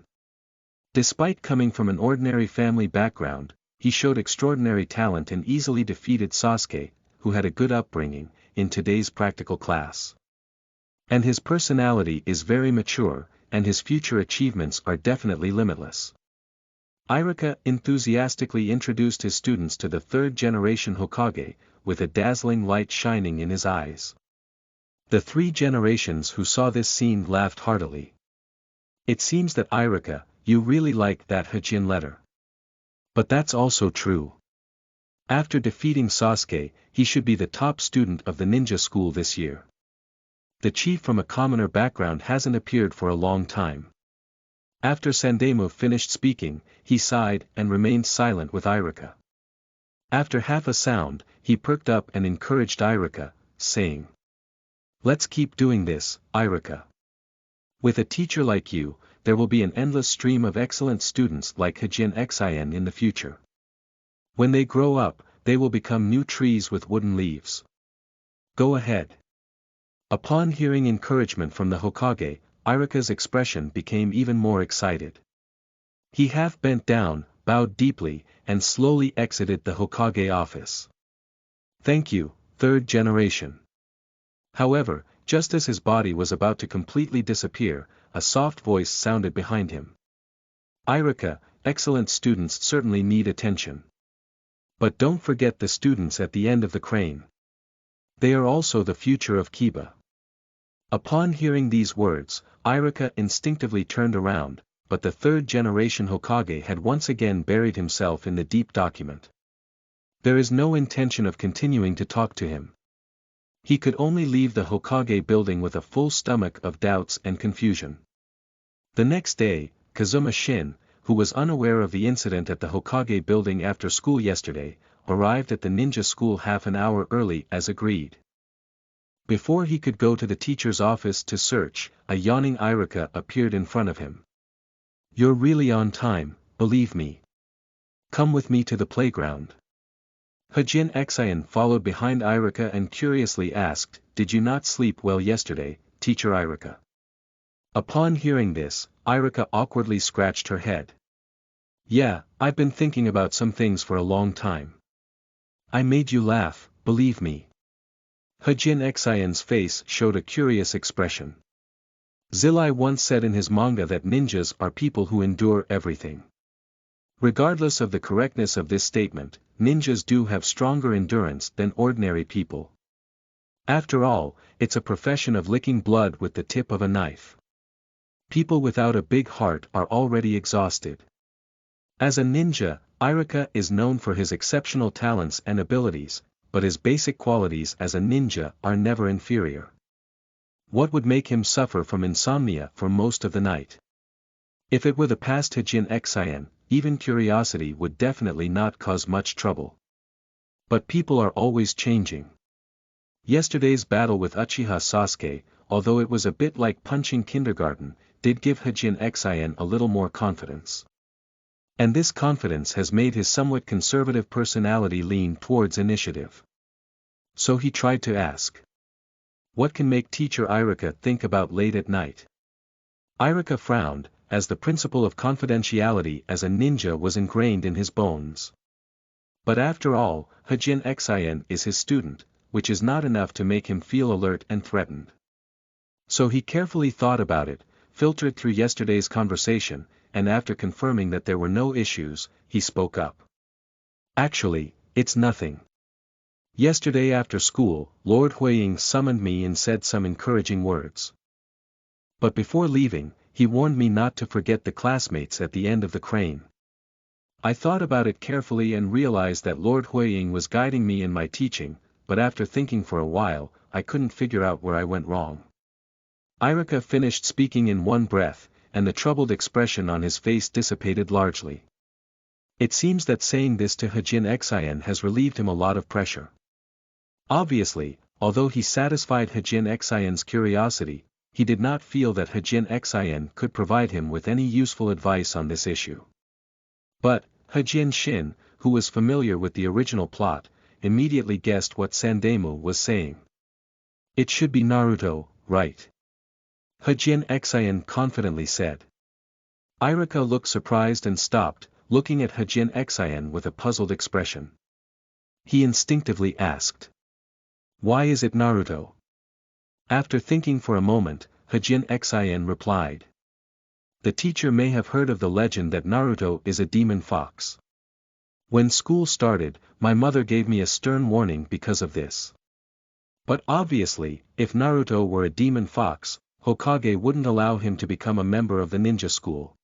Despite coming from an ordinary family background, he showed extraordinary talent and easily defeated Sasuke, who had a good upbringing, in today's practical class. And his personality is very mature, and his future achievements are definitely limitless. Iruka enthusiastically introduced his students to the 3rd generation Hokage, with a dazzling light shining in his eyes. The 3 generations who saw this scene laughed heartily. It seems that Iruka, you really like that Hejian letter. But that's also true. After defeating Sasuke, he should be the top student of the ninja school this year. The chief from a commoner background hasn't appeared for a long time. After Sandemu finished speaking, he sighed and remained silent with Iruka. After half a sound, he perked up and encouraged Iruka, saying, Let's keep doing this, Iruka. With a teacher like you, there will be an endless stream of excellent students like Hejian Xin in the future. When they grow up, they will become new trees with wooden leaves. Go ahead. Upon hearing encouragement from the Hokage, Iruka's expression became even more excited. He half bent down, bowed deeply, and slowly exited the Hokage office. Thank you, 3rd generation. However, just as his body was about to completely disappear, a soft voice sounded behind him. Iruka, excellent students certainly need attention. But don't forget the students at the end of the crane. They are also the future of Kiba. Upon hearing these words, Iruka instinctively turned around, but the 3rd generation Hokage had once again buried himself in the deep document. There is no intention of continuing to talk to him. He could only leave the Hokage building with a full stomach of doubts and confusion. The next day, Kazuma Shin, who was unaware of the incident at the Hokage building after school yesterday, arrived at the ninja school half an hour early as agreed. Before he could go to the teacher's office to search, a yawning Iruka appeared in front of him. You're really on time, believe me. Come with me to the playground. Hejian Xin followed behind Iruka and curiously asked, "Did you not sleep well yesterday, teacher Iruka?" Upon hearing this, Iruka awkwardly scratched her head. "Yeah, I've been thinking about some things for a long time." "I made you laugh, believe me." Hejian Xin's face showed a curious expression. Zilai once said in his manga that ninjas are people who endure everything. Regardless of the correctness of this statement, ninjas do have stronger endurance than ordinary people. After all, it's a profession of licking blood with the tip of a knife. People without a big heart are already exhausted. As a ninja, Iruka is known for his exceptional talents and abilities, but his basic qualities as a ninja are never inferior. What would make him suffer from insomnia for most of the night? If it were the past Hejian Xin, even curiosity would definitely not cause much trouble. But people are always changing. Yesterday's battle with Uchiha Sasuke, although it was a bit like punching kindergarten, did give Hejian Xin a little more confidence. And this confidence has made his somewhat conservative personality lean towards initiative. So he tried to ask. What can make teacher Iruka think about late at night? Iruka frowned, as the principle of confidentiality as a ninja was ingrained in his bones. But after all, Hejian Xin is his student, which is not enough to make him feel alert and threatened. So he carefully thought about it, filtered through yesterday's conversation, and after confirming that there were no issues, he spoke up. "Actually, it's nothing. Yesterday after school, Lord Huiying summoned me and said some encouraging words. But before leaving, he warned me not to forget the classmates at the end of the crane. I thought about it carefully and realized that Lord Huiying was guiding me in my teaching, but after thinking for a while, I couldn't figure out where I went wrong." Iruka finished speaking in one breath, and the troubled expression on his face dissipated largely. It seems that saying this to Hejian Xin has relieved him a lot of pressure. Obviously, although he satisfied Hejian Xin's curiosity, he did not feel that Hejian Xin could provide him with any useful advice on this issue. But, Hejian Xin, who was familiar with the original plot, immediately guessed what Sandemu was saying. "It should be Naruto, right?" Hejian Xin confidently said. Iruka looked surprised and stopped, looking at Hejian Xin with a puzzled expression. He instinctively asked. "Why is it Naruto?" After thinking for a moment, Hejian Xin replied. "The teacher may have heard of the legend that Naruto is a demon fox. When school started, my mother gave me a stern warning because of this. But obviously, if Naruto were a demon fox, Hokage wouldn't allow him to become a member of the ninja school.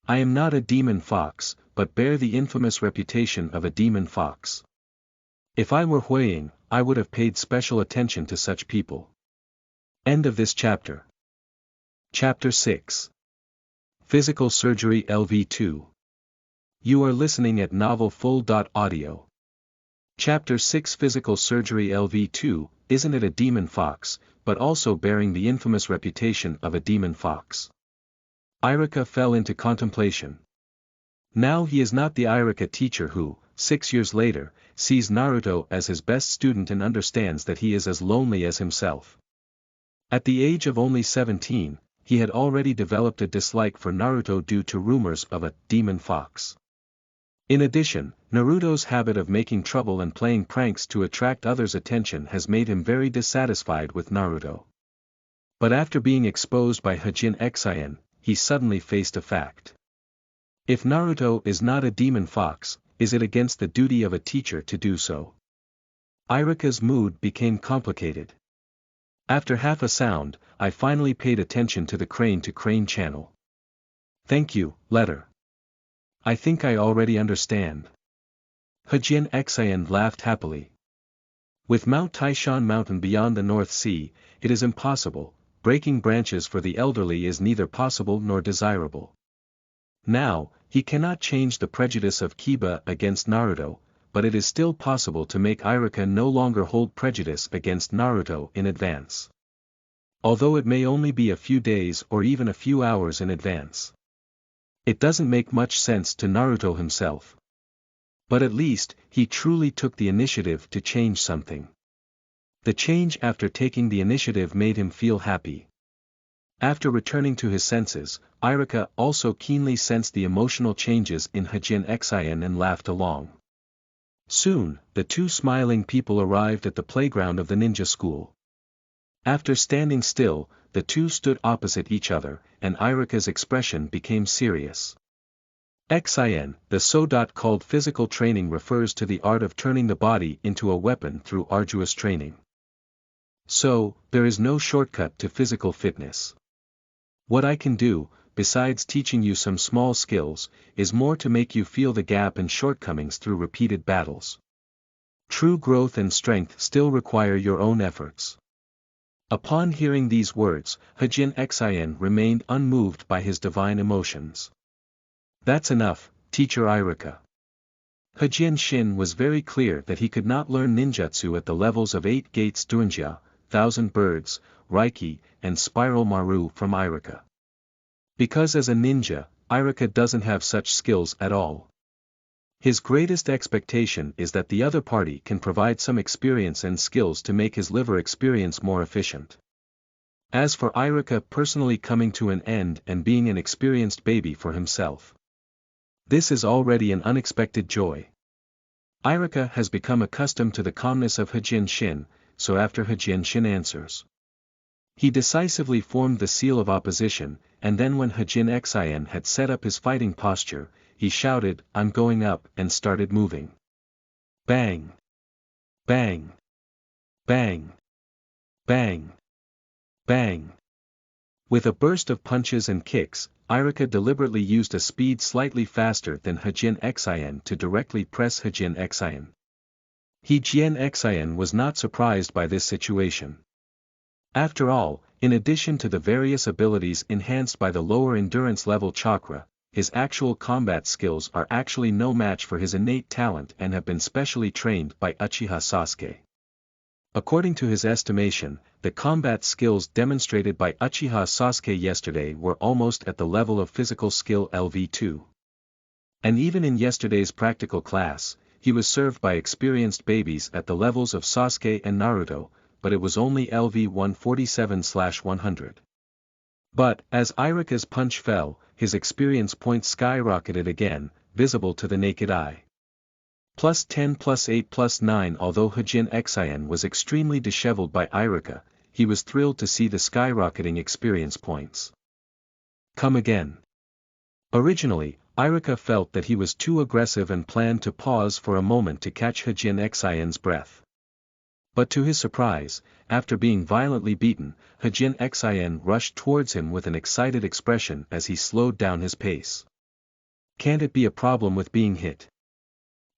I am not a demon fox, but bear the infamous reputation of a demon fox. If I were Huiying, I would have paid special attention to such people." End of this chapter. Chapter 6. Physical Surgery LV2. You are listening at novelfull.audio. Chapter 6 Physical Surgery LV2, isn't it a demon fox, but also bearing the infamous reputation of a demon fox? Iruka fell into contemplation. Now he is not the Iruka teacher who, 6 years later, sees Naruto as his best student and understands that he is as lonely as himself. At the age of only 17, he had already developed a dislike for Naruto due to rumors of a demon fox. In addition, Naruto's habit of making trouble and playing pranks to attract others' attention has made him very dissatisfied with Naruto. But after being exposed by Hejian Xin, he suddenly faced a fact. If Naruto is not a demon fox, is it against the duty of a teacher to do so? Iruka's mood became complicated. After half a sound, I finally paid attention to the crane-to-crane channel. Thank you, letter. I think I already understand. Hejian Xin laughed happily. With Mount Taishan Mountain beyond the North Sea, it is impossible. Breaking branches for the elderly is neither possible nor desirable. Now, he cannot change the prejudice of Kiba against Naruto, but it is still possible to make Iruka no longer hold prejudice against Naruto in advance. Although it may only be a few days or even a few hours in advance. It doesn't make much sense to Naruto himself. But at least, he truly took the initiative to change something. The change after taking the initiative made him feel happy. After returning to his senses, Iruka also keenly sensed the emotional changes in Hejian Xin and laughed along. Soon, the two smiling people arrived at the playground of the ninja school. After standing still, the two stood opposite each other, and Iruka's expression became serious. Xin, the so-called called physical training refers to the art of turning the body into a weapon through arduous training. So, there is no shortcut to physical fitness. What I can do, besides teaching you some small skills, is more to make you feel the gap and shortcomings through repeated battles. True growth and strength still require your own efforts. Upon hearing these words, Hejian Xin remained unmoved by his divine emotions. That's enough, teacher Iruka. Hejian Xin was very clear that he could not learn ninjutsu at the levels of 8 Gates Dunjia, 1000 Birds, Reiki, and Spiral Maru from Iruka. Because as a ninja, Iruka doesn't have such skills at all. His greatest expectation is that the other party can provide some experience and skills to make his liver experience more efficient. As for Iruka personally coming to an end and being an experienced baby for himself, this is already an unexpected joy. Iruka has become accustomed to the calmness of Hejian Xin, so after Hejian Xin answers, he decisively formed the seal of opposition, and then when Hejian Xin had set up his fighting posture, he shouted, "I'm going up," and started moving. Bang! Bang! Bang! Bang! Bang! With a burst of punches and kicks, Iruka deliberately used a speed slightly faster than Hejian Xin to directly press Hejian Xin. Hejian Xin was not surprised by this situation. After all, in addition to the various abilities enhanced by the lower endurance level chakra, his actual combat skills are actually no match for his innate talent and have been specially trained by Uchiha Sasuke. According to his estimation, the combat skills demonstrated by Uchiha Sasuke yesterday were almost at the level of physical skill LV2. And even in yesterday's practical class, he was served by experienced babies at the levels of Sasuke and Naruto, but it was only LV147/100. But, as Iruka's punch fell, his experience points skyrocketed again, visible to the naked eye. +10 +8 +9. Although Hejian Xin was extremely disheveled by Iruka, he was thrilled to see the skyrocketing experience points. Come again. Originally, Iruka felt that he was too aggressive and planned to pause for a moment to catch Hejian Xin's breath. But to his surprise, after being violently beaten, Hejian Xin rushed towards him with an excited expression as he slowed down his pace. Can't it be a problem with being hit?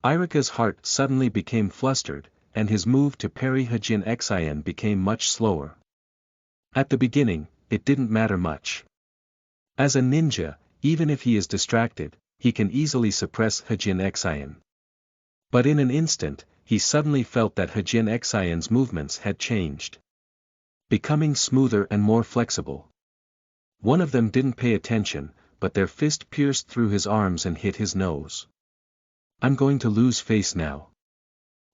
Iruka's heart suddenly became flustered, and his move to parry Hejian Xin became much slower. At the beginning, it didn't matter much. As a ninja, even if he is distracted, he can easily suppress Hejian Xin. But in an instant, he suddenly felt that Hejian Xin's movements had changed, becoming smoother and more flexible. One of them didn't pay attention, but their fist pierced through his arms and hit his nose. I'm going to lose face now.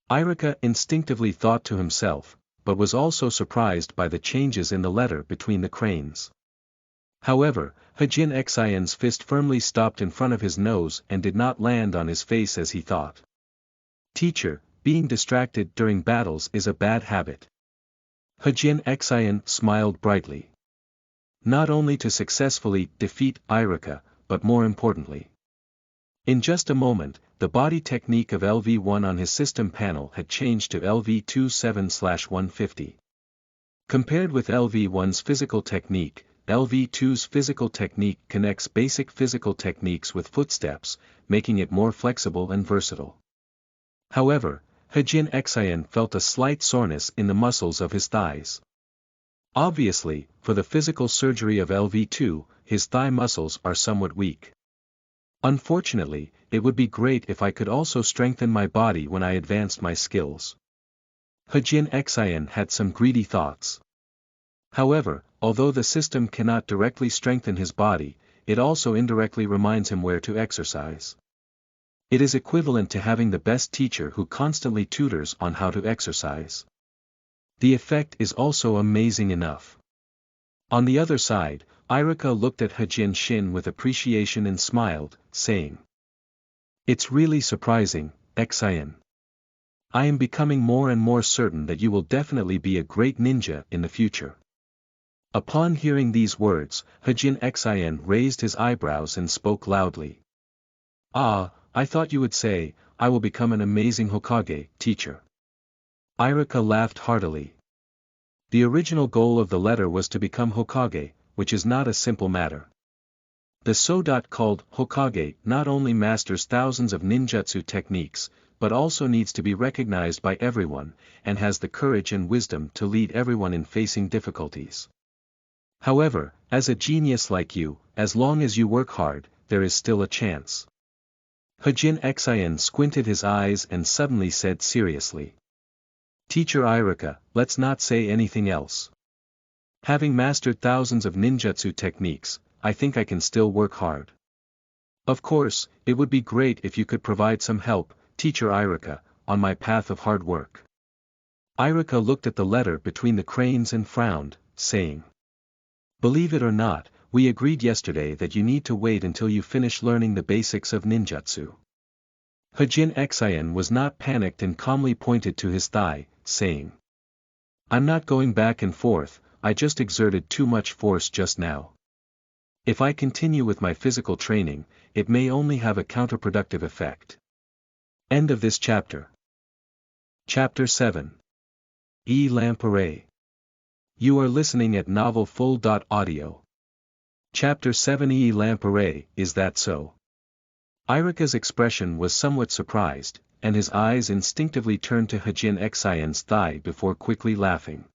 Iruka instinctively thought to himself, but was also surprised by the changes in the letter between the cranes. However, Hejian Xin's fist firmly stopped in front of his nose and did not land on his face as he thought. Teacher, being distracted during battles is a bad habit. Hejian Xin smiled brightly. Not only to successfully defeat Iruka, but more importantly. In just a moment, the body technique of LV1 on his system panel had changed to LV27/150. Compared with LV1's physical technique, LV2's physical technique connects basic physical techniques with footsteps, making it more flexible and versatile. However, Hejian Xin felt a slight soreness in the muscles of his thighs. Obviously, for the physical surgery of LV2, his thigh muscles are somewhat weak. Unfortunately, it would be great if I could also strengthen my body when I advanced my skills. Hejian Xin had some greedy thoughts. However, although the system cannot directly strengthen his body, it also indirectly reminds him where to exercise. It is equivalent to having the best teacher who constantly tutors on how to exercise. The effect is also amazing enough. On the other side, Iruka looked at Hejian Xin with appreciation and smiled, saying, "It's really surprising, Xin. I am becoming more and more certain that you will definitely be a great ninja in the future." Upon hearing these words, Hejian Xin raised his eyebrows and spoke loudly. "Ah, I thought you would say, I will become an amazing Hokage, teacher." Iruka laughed heartily. The original goal of the letter was to become Hokage, which is not a simple matter. The so-called Hokage not only masters thousands of ninjutsu techniques, but also needs to be recognized by everyone, and has the courage and wisdom to lead everyone in facing difficulties. However, as a genius like you, as long as you work hard, there is still a chance. Hejian Xin squinted his eyes and suddenly said seriously. "Teacher Iruka, let's not say anything else. Having mastered thousands of ninjutsu techniques, I think I can still work hard. Of course, it would be great if you could provide some help, Teacher Iruka, on my path of hard work." Iruka looked at the letter between the cranes and frowned, saying, "Believe it or not, we agreed yesterday that you need to wait until you finish learning the basics of ninjutsu." Hejian Xin was not panicked and calmly pointed to his thigh, saying, "I'm not going back and forth, I just exerted too much force just now. If I continue with my physical training, it may only have a counterproductive effect." End of this chapter. Chapter 7. Lampare. You are listening at novelfull.audio. Chapter 7. Lampare, is that so? Iruka's expression was somewhat surprised, and his eyes instinctively turned to Hejian Xin's thigh before quickly laughing.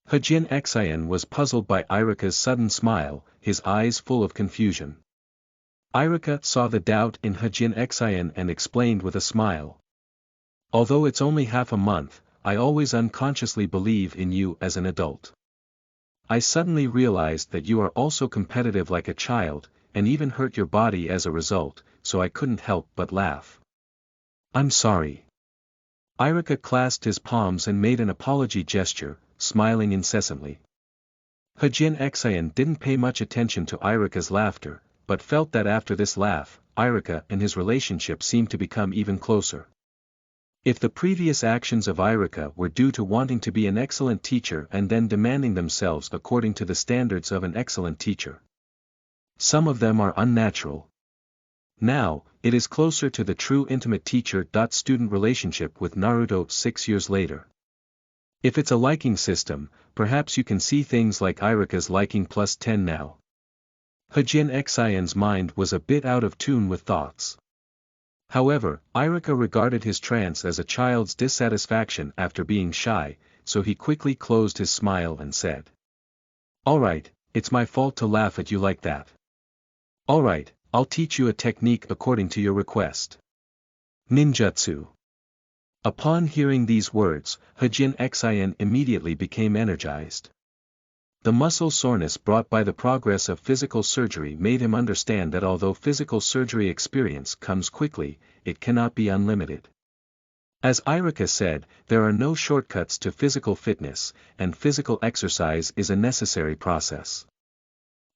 Hejian Xin was puzzled by Iruka's sudden smile, his eyes full of confusion. Iruka saw the doubt in Hejian Xin and explained with a smile. "Although it's only half a month, I always unconsciously believe in you as an adult. I suddenly realized that you are also competitive like a child, and even hurt your body as a result, so I couldn't help but laugh. I'm sorry." Iruka clasped his palms and made an apology gesture, smiling incessantly. Hejian Xin didn't pay much attention to Iruka's laughter, but felt that after this laugh, Iruka and his relationship seemed to become even closer. If the previous actions of Iruka were due to wanting to be an excellent teacher and then demanding themselves according to the standards of an excellent teacher, some of them are unnatural. Now, it is closer to the true intimate teacher-student relationship with Naruto 6 years later. If it's a liking system, perhaps you can see things like Iruka's liking plus 10 now. Hejian Xin's mind was a bit out of tune with thoughts. However, Iruka regarded his trance as a child's dissatisfaction after being shy, so he quickly closed his smile and said, "Alright, it's my fault to laugh at you like that. Alright, I'll teach you a technique according to your request. Ninjutsu." Upon hearing these words, Hejian Xin immediately became energized. The muscle soreness brought by the progress of physical surgery made him understand that although physical surgery experience comes quickly, it cannot be unlimited. As Iruka said, there are no shortcuts to physical fitness, and physical exercise is a necessary process.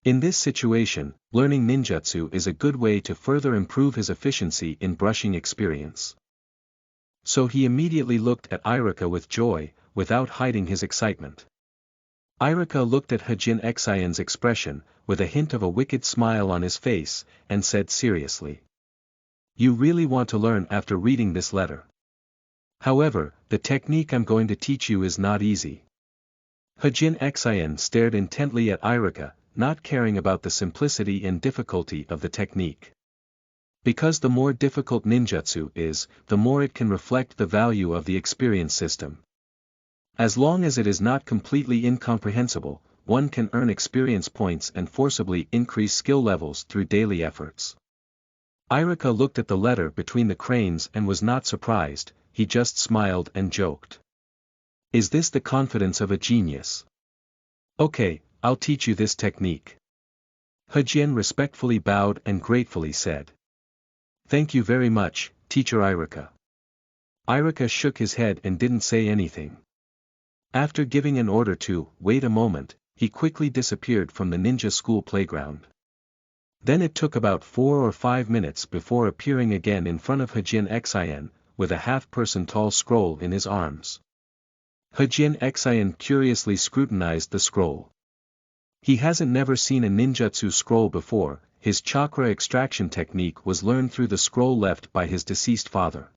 In this situation, learning ninjutsu is a good way to further improve his efficiency in brushing experience. So he immediately looked at Iruka with joy, without hiding his excitement. Iruka looked at Hejian Xin's expression, with a hint of a wicked smile on his face, and said seriously, "You really want to learn after reading this letter. However, the technique I'm going to teach you is not easy." Hejian Xin stared intently at Iruka, not caring about the simplicity and difficulty of the technique. Because the more difficult ninjutsu is, the more it can reflect the value of the experience system. As long as it is not completely incomprehensible, one can earn experience points and forcibly increase skill levels through daily efforts. Iruka looked at the letter between the cranes and was not surprised, he just smiled and joked. "Is this the confidence of a genius? Okay, I'll teach you this technique." Hejian respectfully bowed and gratefully said, Thank you very much, Teacher Iruka. Iruka shook his head and didn't say anything. After giving an order to wait a moment, he quickly disappeared from the ninja school playground. Then it took about 4 or 5 minutes before appearing again in front of Hejian Xin, with a half-person tall scroll in his arms. Hejian Xin curiously scrutinized the scroll. He hasn't never seen a ninjutsu scroll before. His chakra extraction technique was learned through the scroll left by his deceased father.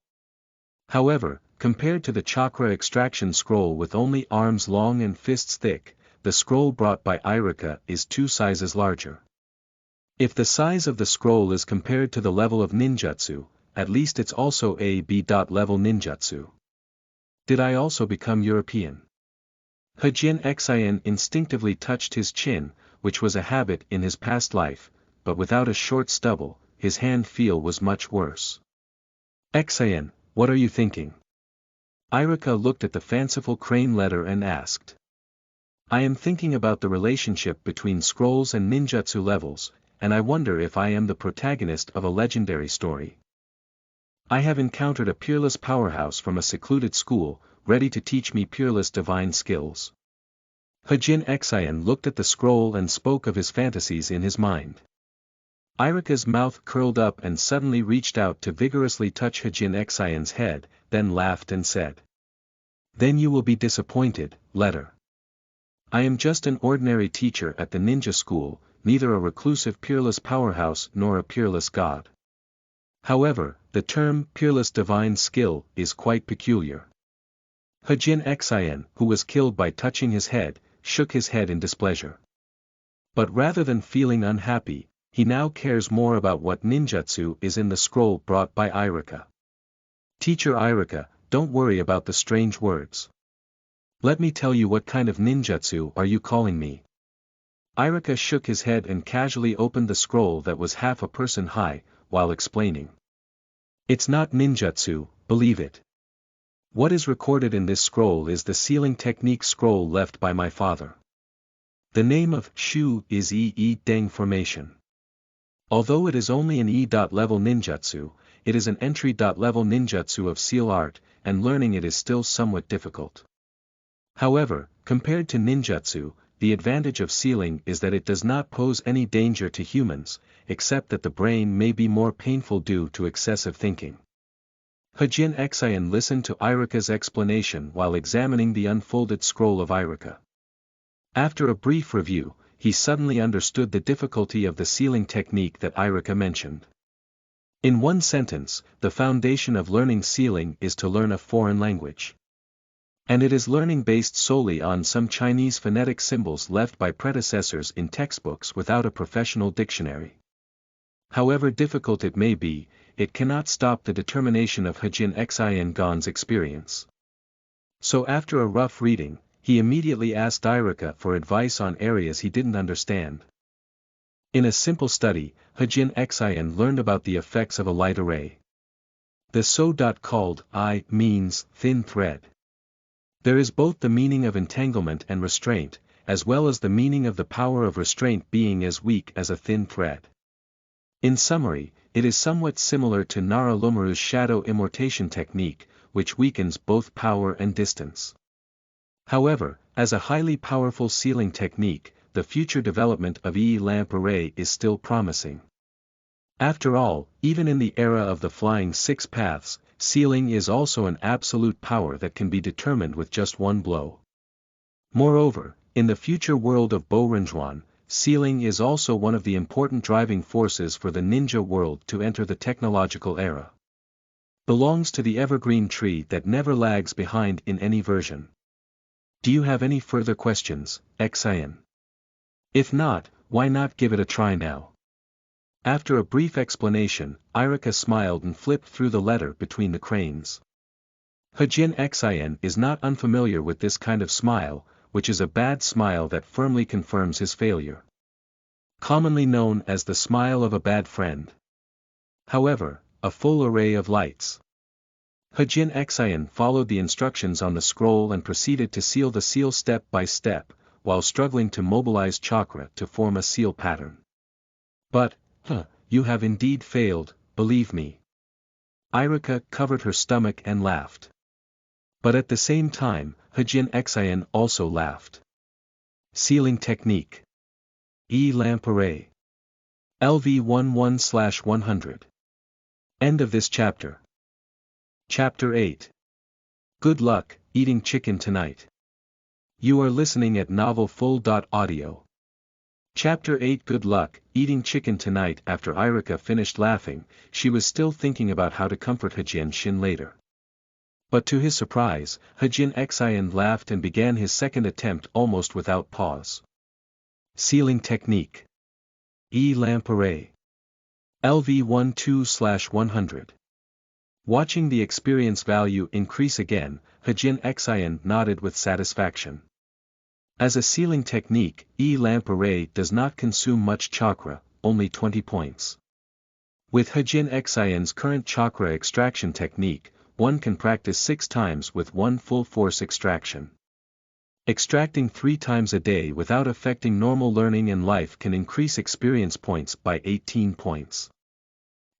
However, compared to the chakra extraction scroll with only arms long and fists thick, the scroll brought by Iruka is 2 sizes larger. If the size of the scroll is compared to the level of ninjutsu, at least it's also a B.level ninjutsu. Did I also become European? Hejian Xin instinctively touched his chin, which was a habit in his past life, but without a short stubble, his hand feel was much worse. Xin, what are you thinking? Iruka looked at the fanciful crane letter and asked. I am thinking about the relationship between scrolls and ninjutsu levels, and I wonder if I am the protagonist of a legendary story. I have encountered a peerless powerhouse from a secluded school, ready to teach me peerless divine skills. Hejian Xin looked at the scroll and spoke of his fantasies in his mind. Iruka's mouth curled up and suddenly reached out to vigorously touch Hejian Xin's head, then laughed and said. Then you will be disappointed, letter. I am just an ordinary teacher at the ninja school, neither a reclusive peerless powerhouse nor a peerless god. However, the term peerless divine skill is quite peculiar. Hejian Xin, who was killed by touching his head, shook his head in displeasure. But rather than feeling unhappy, he now cares more about what ninjutsu is in the scroll brought by Iruka. Teacher Iruka, don't worry about the strange words. Let me tell you what kind of ninjutsu are you calling me? Iruka shook his head and casually opened the scroll that was half a person high, while explaining. It's not ninjutsu, believe it. What is recorded in this scroll is the sealing technique scroll left by my father. The name of Shu is Yi-Deng formation. Although it is only an E.level ninjutsu, it is an entry-level ninjutsu of seal art, and learning it is still somewhat difficult. However, compared to ninjutsu, the advantage of sealing is that it does not pose any danger to humans, except that the brain may be more painful due to excessive thinking. Hejian Xin listened to Iruka's explanation while examining the unfolded scroll of Iruka. After a brief review, he suddenly understood the difficulty of the sealing technique that Iruka mentioned. In one sentence, the foundation of learning sealing is to learn a foreign language. And it is learning based solely on some Chinese phonetic symbols left by predecessors in textbooks without a professional dictionary. However difficult it may be, it cannot stop the determination of Hejian Xin's experience. So after a rough reading, he immediately asked Iruka for advice on areas he didn't understand. In a simple study, Hejian Xin learned about the effects of a light array. The so called I means thin thread. There is both the meaning of entanglement and restraint, as well as the meaning of the power of restraint being as weak as a thin thread. In summary, it is somewhat similar to Nara Lomaru's shadow immortation technique, which weakens both power and distance. However, as a highly powerful sealing technique, the future development of Yiyi lamp array is still promising. After all, even in the era of the flying 6 paths, sealing is also an absolute power that can be determined with just one blow. Moreover, in the future world of Borenjuan, sealing is also one of the important driving forces for the ninja world to enter the technological era. Belongs to the evergreen tree that never lags behind in any version. Do you have any further questions, Xin? If not, why not give it a try now? After a brief explanation, Iruka smiled and flipped through the letter between the cranes. Hejian Xin is not unfamiliar with this kind of smile, which is a bad smile that firmly confirms his failure. Commonly known as the smile of a bad friend. However, a full array of lights. Hejian Xin followed the instructions on the scroll and proceeded to seal the seal step by step, while struggling to mobilize chakra to form a seal pattern. But, you have indeed failed, believe me. Iruka covered her stomach and laughed. But at the same time, Hejian Xin also laughed. Sealing technique. Lamp array. LV11/100. End of this chapter. Chapter 8. Good luck, eating chicken tonight. You are listening at novelfull.audio. Chapter 8. Good luck, eating chicken tonight. After Iruka finished laughing, she was still thinking about how to comfort Hejian Xin later. But to his surprise, Hejian Xin laughed and began his second attempt almost without pause. Sealing technique. Lamp array. LV12/100. Watching the experience value increase again, Hejian Xin nodded with satisfaction. As a sealing technique, lamp array does not consume much chakra, only 20 points. With Hejian Xin's current chakra extraction technique, one can practice 6 times with one full force extraction. Extracting 3 times a day without affecting normal learning and life can increase experience points by 18 points.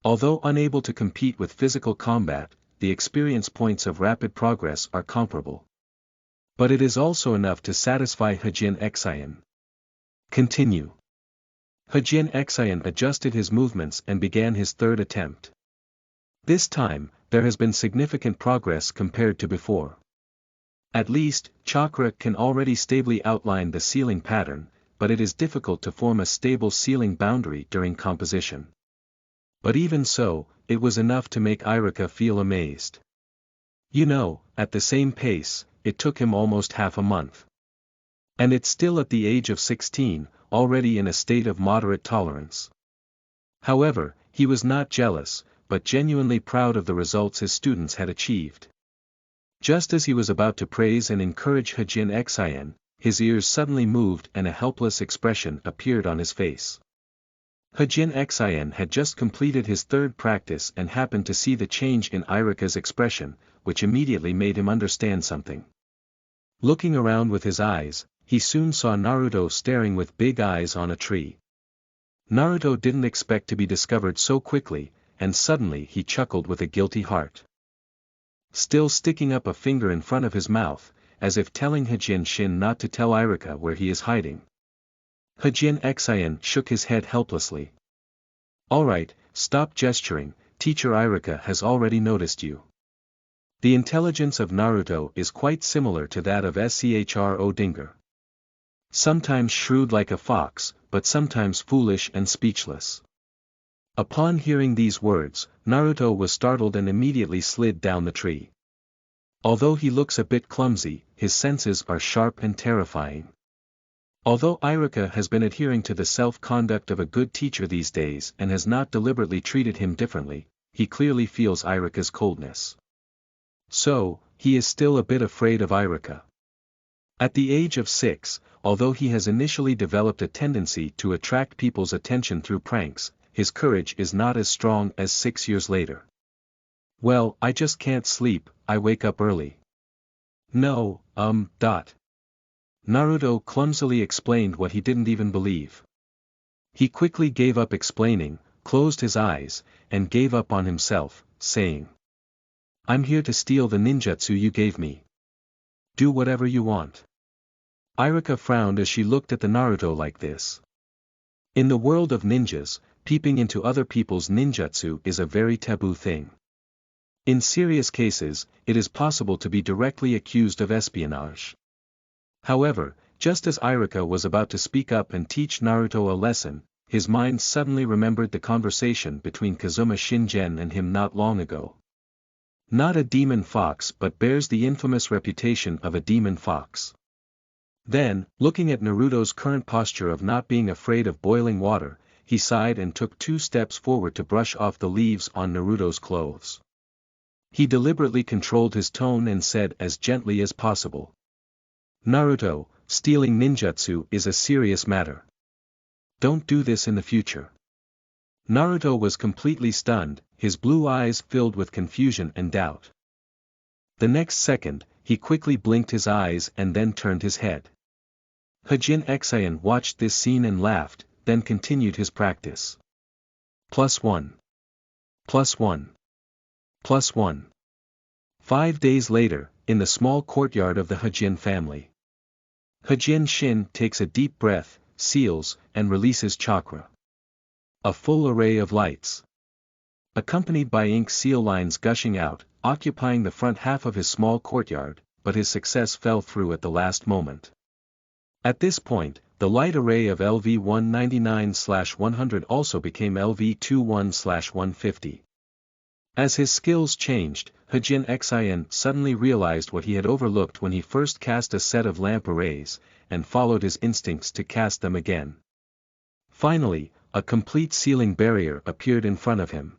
Although unable to compete with physical combat, the experience points of rapid progress are comparable. But it is also enough to satisfy Hejian Xin. Continue. Hejian Xin adjusted his movements and began his third attempt. This time, there has been significant progress compared to before. At least, chakra can already stably outline the sealing pattern, but it is difficult to form a stable sealing boundary during composition. But even so, it was enough to make Iruka feel amazed. At the same pace, it took him almost half a month. And it's still at the age of 16, already in a state of moderate tolerance. However, he was not jealous, but genuinely proud of the results his students had achieved. Just as he was about to praise and encourage Hejian Xin, his ears suddenly moved and a helpless expression appeared on his face. Hejian Xin had just completed his third practice and happened to see the change in Iruka's expression, which immediately made him understand something. Looking around with his eyes, he soon saw Naruto staring with big eyes on a tree. Naruto didn't expect to be discovered so quickly, and suddenly he chuckled with a guilty heart. Still sticking up a finger in front of his mouth, as if telling Hejian Xin not to tell Iruka where he is hiding. Hejian Xin shook his head helplessly. Alright, stop gesturing, teacher Iruka has already noticed you. The intelligence of Naruto is quite similar to that of Schro. Sometimes shrewd like a fox, but sometimes foolish and speechless. Upon hearing these words, Naruto was startled and immediately slid down the tree. Although he looks a bit clumsy, his senses are sharp and terrifying. Although Iruka has been adhering to the self-conduct of a good teacher these days and has not deliberately treated him differently, he clearly feels Iruka's coldness. So, he is still a bit afraid of Iruka. At the age of 6, although he has initially developed a tendency to attract people's attention through pranks, his courage is not as strong as 6 years later. Well, I just can't sleep, I wake up early. No, Naruto clumsily explained what he didn't even believe. He quickly gave up explaining, closed his eyes, and gave up on himself, saying, I'm here to steal the ninjutsu you gave me. Do whatever you want. Iruka frowned as she looked at the Naruto like this. In the world of ninjas, peeping into other people's ninjutsu is a very taboo thing. In serious cases, it is possible to be directly accused of espionage. However, just as Iruka was about to speak up and teach Naruto a lesson, his mind suddenly remembered the conversation between Kazuma Shingen and him not long ago. Not a demon fox but bears the infamous reputation of a demon fox. Then, looking at Naruto's current posture of not being afraid of boiling water, he sighed and took 2 steps forward to brush off the leaves on Naruto's clothes. He deliberately controlled his tone and said as gently as possible. Naruto, stealing ninjutsu is a serious matter. Don't do this in the future. Naruto was completely stunned, his blue eyes filled with confusion and doubt. The next second, he quickly blinked his eyes and then turned his head. Hejian Xin watched this scene and laughed, then continued his practice. +1. +1. +1. 5 days later, in the small courtyard of the Hejian family. Hejian Xin takes a deep breath, seals, and releases chakra. A full array of lights, accompanied by ink seal lines gushing out, occupying the front half of his small courtyard, but his success fell through at the last moment. At this point, the light array of LV-199/100 also became LV-21/150. As his skills changed, Hejian Xin suddenly realized what he had overlooked when he first cast a set of lamp arrays, and followed his instincts to cast them again. Finally, a complete sealing barrier appeared in front of him.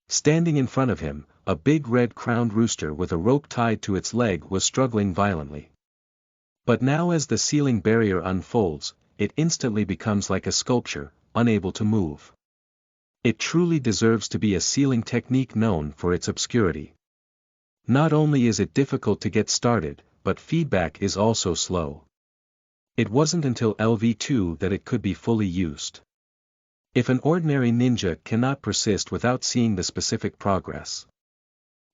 Standing in front of him, a big red-crowned rooster with a rope tied to its leg was struggling violently. But now as the sealing barrier unfolds, it instantly becomes like a sculpture, unable to move. It truly deserves to be a sealing technique known for its obscurity. Not only is it difficult to get started, but feedback is also slow. It wasn't until LV2 that it could be fully used. If an ordinary ninja cannot persist without seeing the specific progress.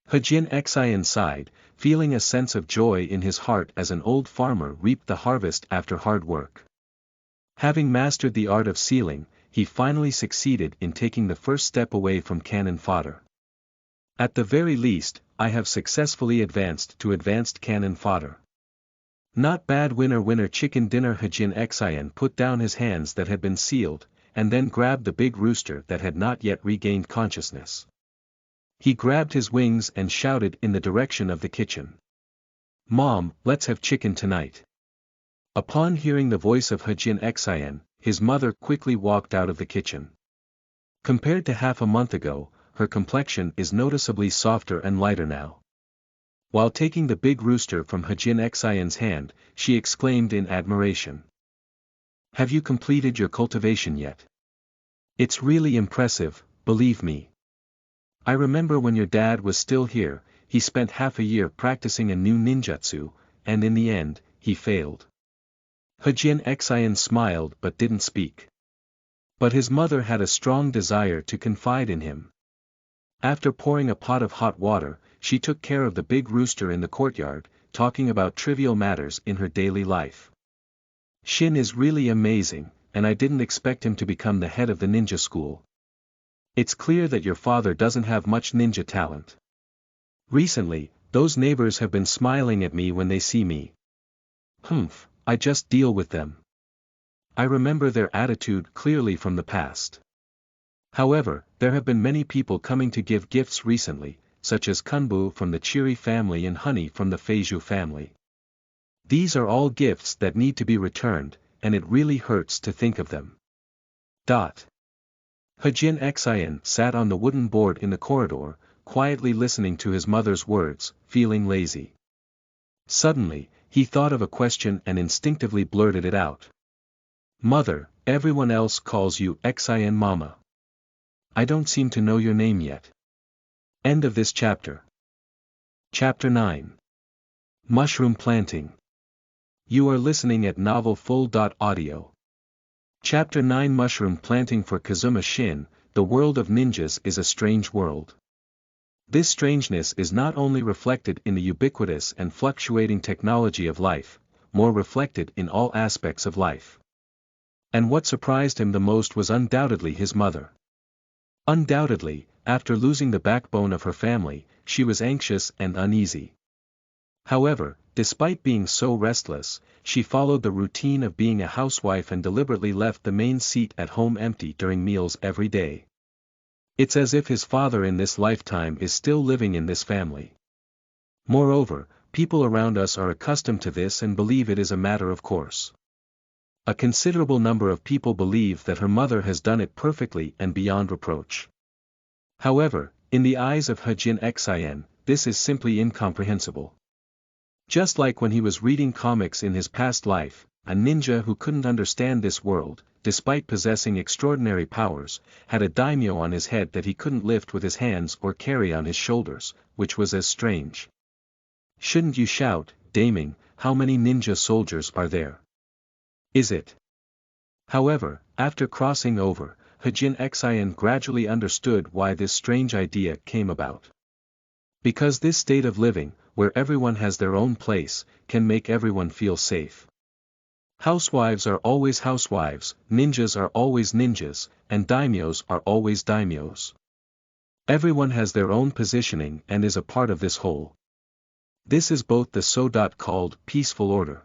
Hejian Xin sighed, feeling a sense of joy in his heart as an old farmer reaped the harvest after hard work. Having mastered the art of sealing, he finally succeeded in taking the first step away from cannon fodder. At the very least, I have successfully advanced to advanced cannon fodder. Not bad, winner chicken dinner. Hejian Xin put down his hands that had been sealed, and then grabbed the big rooster that had not yet regained consciousness. He grabbed his wings and shouted in the direction of the kitchen. "Mom, let's have chicken tonight." Upon hearing the voice of Hejian Xin, his mother quickly walked out of the kitchen. Compared to half a month ago, her complexion is noticeably softer and lighter now. While taking the big rooster from Hejian Xin's hand, she exclaimed in admiration. "Have you completed your cultivation yet? It's really impressive, believe me. I remember when your dad was still here, he spent half a year practicing a new ninjutsu, and in the end, he failed." Hejian Xin smiled but didn't speak. But his mother had a strong desire to confide in him. After pouring a pot of hot water, she took care of the big rooster in the courtyard, talking about trivial matters in her daily life. "Shin is really amazing, and I didn't expect him to become the head of the ninja school. It's clear that your father doesn't have much ninja talent. Recently, those neighbors have been smiling at me when they see me. Humph, I just deal with them. I remember their attitude clearly from the past. However, there have been many people coming to give gifts recently, such as Kunbu from the Chiri family and Honey from the Feizhu family. These are all gifts that need to be returned, and it really hurts to think of them." Hejian Xin sat on the wooden board in the corridor, quietly listening to his mother's words, feeling lazy. Suddenly, he thought of a question and instinctively blurted it out. "Mother, everyone else calls you Xin Mama. I don't seem to know your name yet." End of this chapter. Chapter 9. Mushroom Planting. You are listening at novelfull.audio. Chapter 9. Mushroom Planting. For Kazuma Shin, the world of ninjas is a strange world. This strangeness is not only reflected in the ubiquitous and fluctuating technology of life, more reflected in all aspects of life. And what surprised him the most was undoubtedly his mother. Undoubtedly, after losing the backbone of her family, she was anxious and uneasy. However, despite being so restless, she followed the routine of being a housewife and deliberately left the main seat at home empty during meals every day. It's as if his father in this lifetime is still living in this family. Moreover, people around us are accustomed to this and believe it is a matter of course. A considerable number of people believe that her mother has done it perfectly and beyond reproach. However, in the eyes of Hejian Xin, this is simply incomprehensible. Just like when he was reading comics in his past life, a ninja who couldn't understand this world, despite possessing extraordinary powers, had a daimyo on his head that he couldn't lift with his hands or carry on his shoulders, which was as strange. Shouldn't you shout, "Daming, how many ninja soldiers are there? Is it?" However, after crossing over, Hejian Xin gradually understood why this strange idea came about. Because this state of living, where everyone has their own place, can make everyone feel safe. Housewives are always housewives, ninjas are always ninjas, and daimyos are always daimyos. Everyone has their own positioning and is a part of this whole. This is both the so-called peaceful order.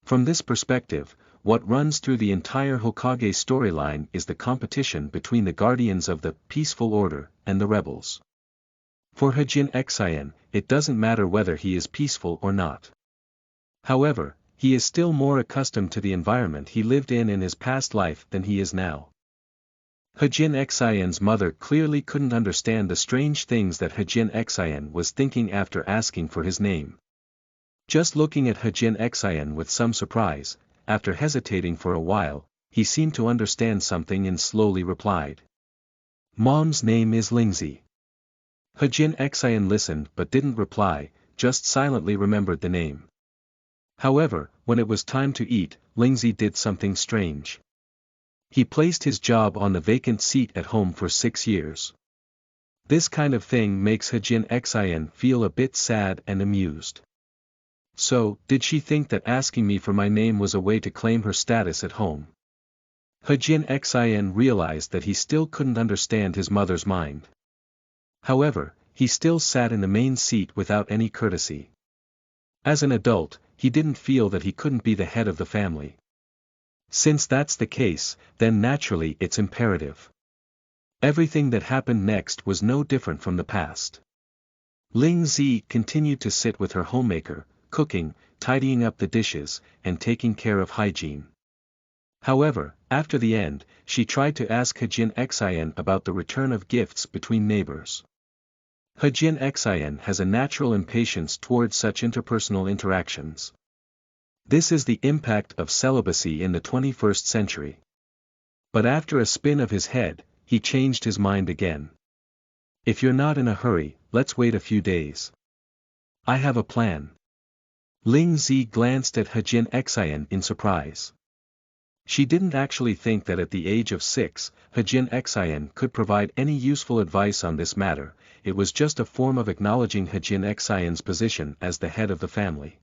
From this perspective, what runs through the entire Hokage storyline is the competition between the guardians of the peaceful order and the rebels. For Hejian Xin, it doesn't matter whether he is peaceful or not. However, he is still more accustomed to the environment he lived in his past life than he is now. Hejian Xin's mother clearly couldn't understand the strange things that Hejian Xin was thinking after asking for his name. Just looking at Hejian Xin with some surprise, after hesitating for a while, he seemed to understand something and slowly replied. Mom's name is Lingzi. Hejian Xin listened but didn't reply, just silently remembered the name. However, when it was time to eat, Lingzi did something strange. He placed his job on the vacant seat at home for 6 years. This kind of thing makes Hejian Xin feel a bit sad and amused. So, did she think that asking me for my name was a way to claim her status at home? Hejian Xin realized that he still couldn't understand his mother's mind. However, he still sat in the main seat without any courtesy. As an adult, he didn't feel that he couldn't be the head of the family. Since that's the case, then naturally it's imperative. Everything that happened next was no different from the past. Lingzi continued to sit with her homemaker, cooking, tidying up the dishes, and taking care of hygiene. However, after the end, she tried to ask Hejian Xin about the return of gifts between neighbors. Hejian Xin has a natural impatience towards such interpersonal interactions. This is the impact of celibacy in the 21st century. But after a spin of his head, he changed his mind again. If you're not in a hurry, let's wait a few days. I have a plan. Lingzi glanced at Hejian Xin in surprise. She didn't actually think that at the age of 6, Hejian Xin could provide any useful advice on this matter. It was just a form of acknowledging Hejian Xin's position as the head of the family.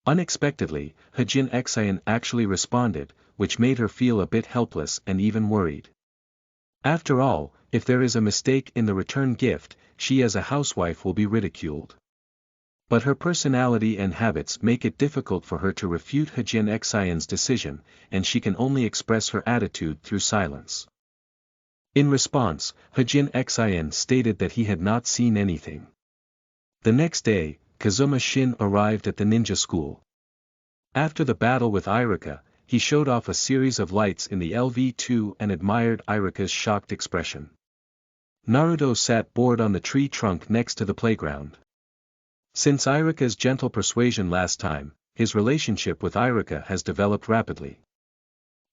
Unexpectedly, Hejian Xin actually responded, which made her feel a bit helpless and even worried. After all, if there is a mistake in the return gift, she as a housewife will be ridiculed. But her personality and habits make it difficult for her to refute Hejian Xin's decision, and she can only express her attitude through silence. In response, Hejian Xin stated that he had not seen anything. The next day, Kazuma Shin arrived at the ninja school. After the battle with Iruka, he showed off a series of lights in the LV2 and admired Iruka's shocked expression. Naruto sat bored on the tree trunk next to the playground. Since Iruka's gentle persuasion last time, his relationship with Iruka has developed rapidly.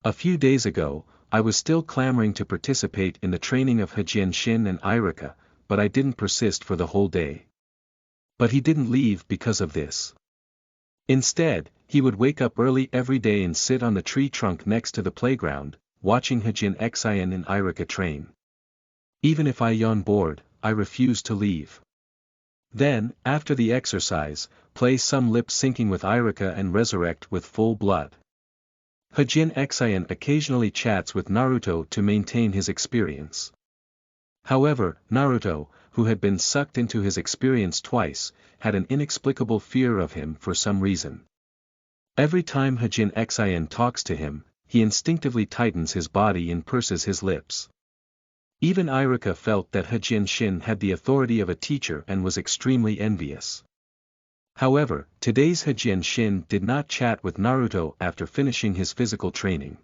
A few days ago, I was still clamoring to participate in the training of Hejian Xin and Iruka, but I didn't persist for the whole day. But he didn't leave because of this. Instead, he would wake up early every day and sit on the tree trunk next to the playground, watching Hejian Xin and Iruka train. Even if I yawned bored, I refused to leave. Then, after the exercise, play some lip syncing with Iruka and resurrect with full blood. Hejian Xin occasionally chats with Naruto to maintain his experience. However, Naruto, who had been sucked into his experience twice, had an inexplicable fear of him for some reason. Every time Hejian Xin talks to him, he instinctively tightens his body and purses his lips. Even Iruka felt that Hejian Xin had the authority of a teacher and was extremely envious. However, today's Hejian Xin did not chat with Naruto after finishing his physical training.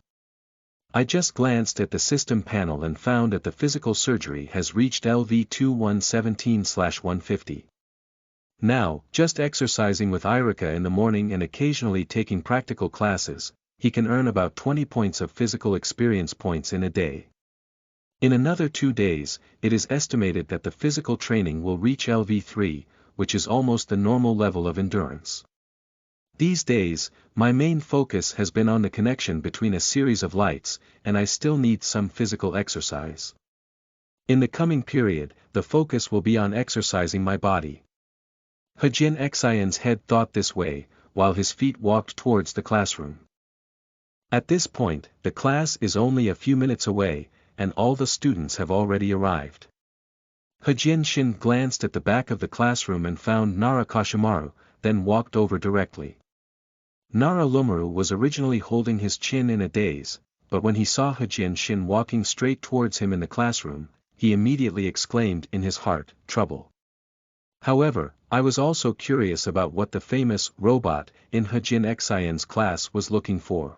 I just glanced at the system panel and found that the physical surgery has reached LV2-117/150. Now, just exercising with Iruka in the morning and occasionally taking practical classes, he can earn about 20 points of physical experience points in a day. In another 2 days, it is estimated that the physical training will reach LV3, which is almost the normal level of endurance. These days, my main focus has been on the connection between a series of lights, and I still need some physical exercise. In the coming period, the focus will be on exercising my body. Hejian Xian's head thought this way, while his feet walked towards the classroom. At this point, the class is only a few minutes away, and all the students have already arrived. Hejian Xin glanced at the back of the classroom and found Nara Kashimaru, then walked over directly. Nara Lumaru was originally holding his chin in a daze, but when he saw Hejian Xin walking straight towards him in the classroom, he immediately exclaimed in his heart, "Trouble." However, I was also curious about what the famous robot in Hejian Xian's class was looking for.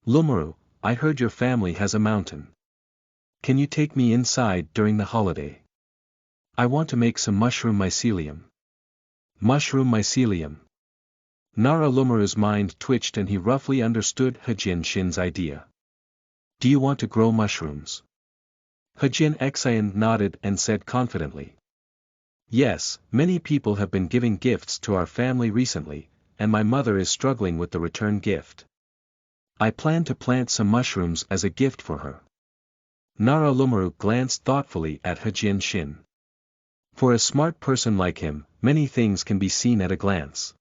"Lumaru, I heard your family has a mountain. Can you take me inside during the holiday? I want to make some mushroom mycelium." Mushroom mycelium. Nara Lumaru's mind twitched and he roughly understood Hejian Xin's idea. "Do you want to grow mushrooms?" Hejian Xian nodded and said confidently. "Yes, many people have been giving gifts to our family recently, and my mother is struggling with the return gift. I plan to plant some mushrooms as a gift for her." Nara Lumaru glanced thoughtfully at Hejian Xin. For a smart person like him, many things can be seen at a glance.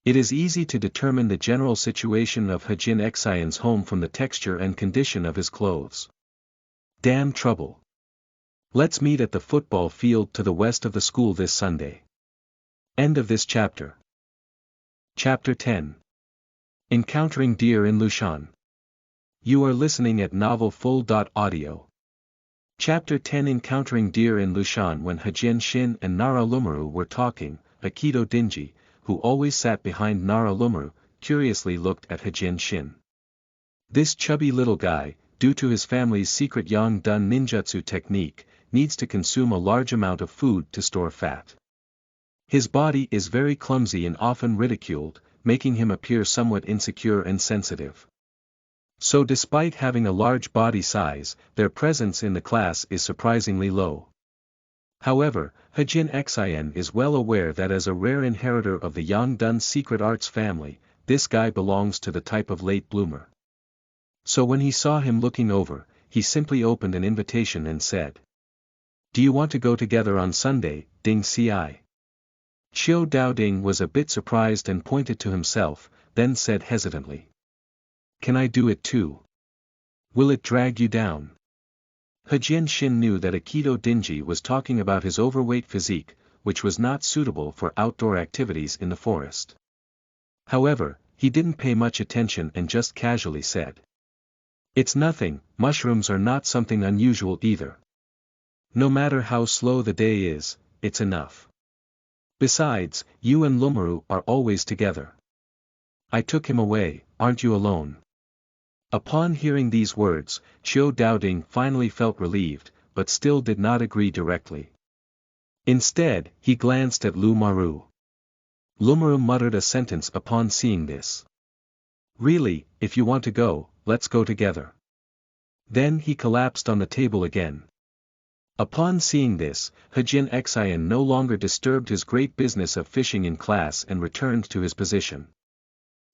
It is easy to determine the general situation of Hejian Xian's home from the texture and condition of his clothes. Damn trouble. Let's meet at the football field to the west of the school this Sunday. End of this chapter. Chapter 10. Encountering Deer in Lushan. You are listening at novelfull.audio. Chapter 10. Encountering Deer in Lushan. When Hejian Xin and Nara Lumaru were talking, Aikido Dinji, who always sat behind Nara Lumaru, curiously looked at Hejian Xin. This chubby little guy, due to his family's secret Yang-dun ninjutsu technique, needs to consume a large amount of food to store fat. His body is very clumsy and often ridiculed, making him appear somewhat insecure and sensitive. So despite having a large body size, their presence in the class is surprisingly low. However, Hejian Xian is well aware that as a rare inheritor of the Yang-dun secret arts family, this guy belongs to the type of late bloomer. So when he saw him looking over, he simply opened an invitation and said, "Do you want to go together on Sunday, Ding Ci?" Qiu Daoding was a bit surprised and pointed to himself, then said hesitantly, "Can I do it too? Will it drag you down?" Hejian Xin knew that Aikido Dinji was talking about his overweight physique, which was not suitable for outdoor activities in the forest. However, he didn't pay much attention and just casually said, "It's nothing, mushrooms are not something unusual either. No matter how slow the day is, it's enough. Besides, you and Lumaru are always together. I took him away, aren't you alone?" Upon hearing these words, Qiu Daoding finally felt relieved, but still did not agree directly. Instead, he glanced at Lumaru. Lumaru muttered a sentence upon seeing this. "Really, if you want to go, let's go together." Then he collapsed on the table again. Upon seeing this, Hejian Xian no longer disturbed his great business of fishing in class and returned to his position.